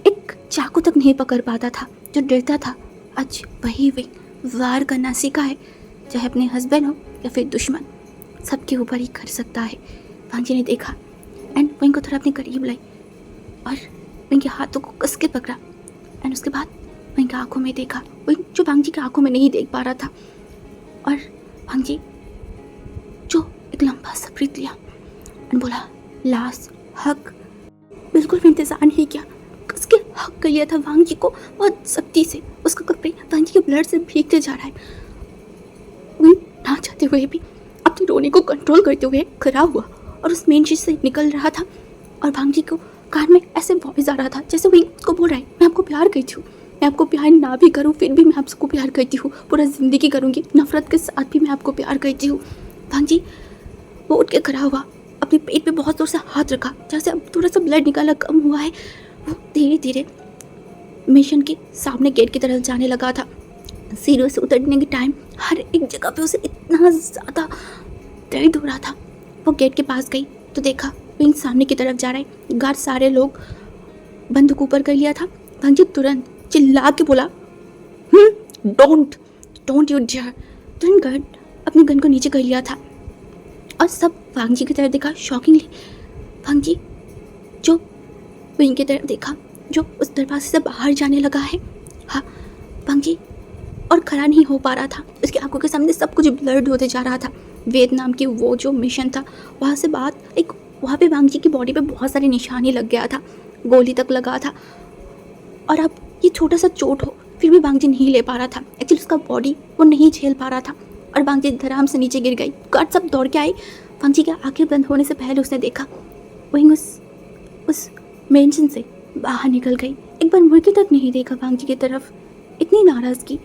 एक चाकू तक नहीं पकड़ पाता था, जो डरता था, आज वही विंग वार करना सीखा है, चाहे अपने हस्बैंड हो या फिर दुश्मन, सबके ऊपर ही कर सकता है। भांजी ने देखा एंड विंग को थोड़ा अपने करीब लाई और विंग के हाथों को कस के पकड़ा, एंड उसके बाद विंग की आंखों में देखा, विंग जो भांजी की आंखों में नहीं देख पा रहा था, और भांजी जो एक लंबा सा ब्रीथ लिया एंड बोला, लास्ट हक। बिल्कुल भी इंतजार नहीं किया, कस के हक कर लिया था भांजी को बहुत सख्ती से। उसका कपड़े भांजी के ब्लड से भीगते जा रहा है। विंग ना चाहते हुए भी अपने रोने को कंट्रोल करते हुए खड़ा हुआ और उस मेन चीज से निकल रहा था, और भांजी को कान में ऐसे वॉइस आ रहा था जैसे विंग को बोल रहा है, मैं आपको प्यार करती हूँ, मैं आपको प्यार ना भी करूँ फिर भी मैं आपको प्यार करती हूँ, पूरा जिंदगी करूँगी, नफरत के साथ भी मैं आपको प्यार करती हूँ। भांजी वो उठ के खड़ा हुआ, अपने पेट पे बहुत जोर से हाथ रखा, जैसे अब थोड़ा सा ब्लड निकाला कम हुआ है। वो धीरे धीरे मिशन के सामने गेट की तरफ जाने लगा था। सीढ़ियों से उतरने के टाइम हर एक जगह पे उसे इतना ज़्यादा दर्द हो रहा था। वो गेट के पास गई तो देखा विंग सामने की तरफ जा रहा है। गार्ड सारे लोग बंदूक ऊपर कर लिया था। भांजी तुरंत चिल्ला के बोला, डोंट यू डेयर। तुरंत गार्ड अपने गन को नीचे कर लिया था और सब भांजी की तरफ देखा शॉकिंगली। भांजी जो विंग की तरफ देखा जो उस दरवाजे से बाहर जाने लगा है। हाँ भांजी और खड़ा नहीं हो पा रहा था, उसकी आंखों के सामने सब कुछ ब्लर्ड होते जा रहा था। वियतनाम की वो जो मिशन था वहाँ से बात एक, वहाँ पे भांजी की बॉडी पे बहुत सारे निशानी लग गया था, गोली तक लगा था, और अब ये छोटा सा चोट हो फिर भी भांजी नहीं ले पा रहा था। एक्चुअली उसका बॉडी वो नहीं झेल पा रहा था और भांजी धड़ाम से नीचे गिर गई। गार्ड सब दौड़ के आए। भांजी के आंखें बंद होने से पहले उसने देखा वहीं उस मेंशन से बाहर निकल गई। एक बार मुड़ के तक नहीं देखा भांजी की तरफ। इतनी नाराज़गी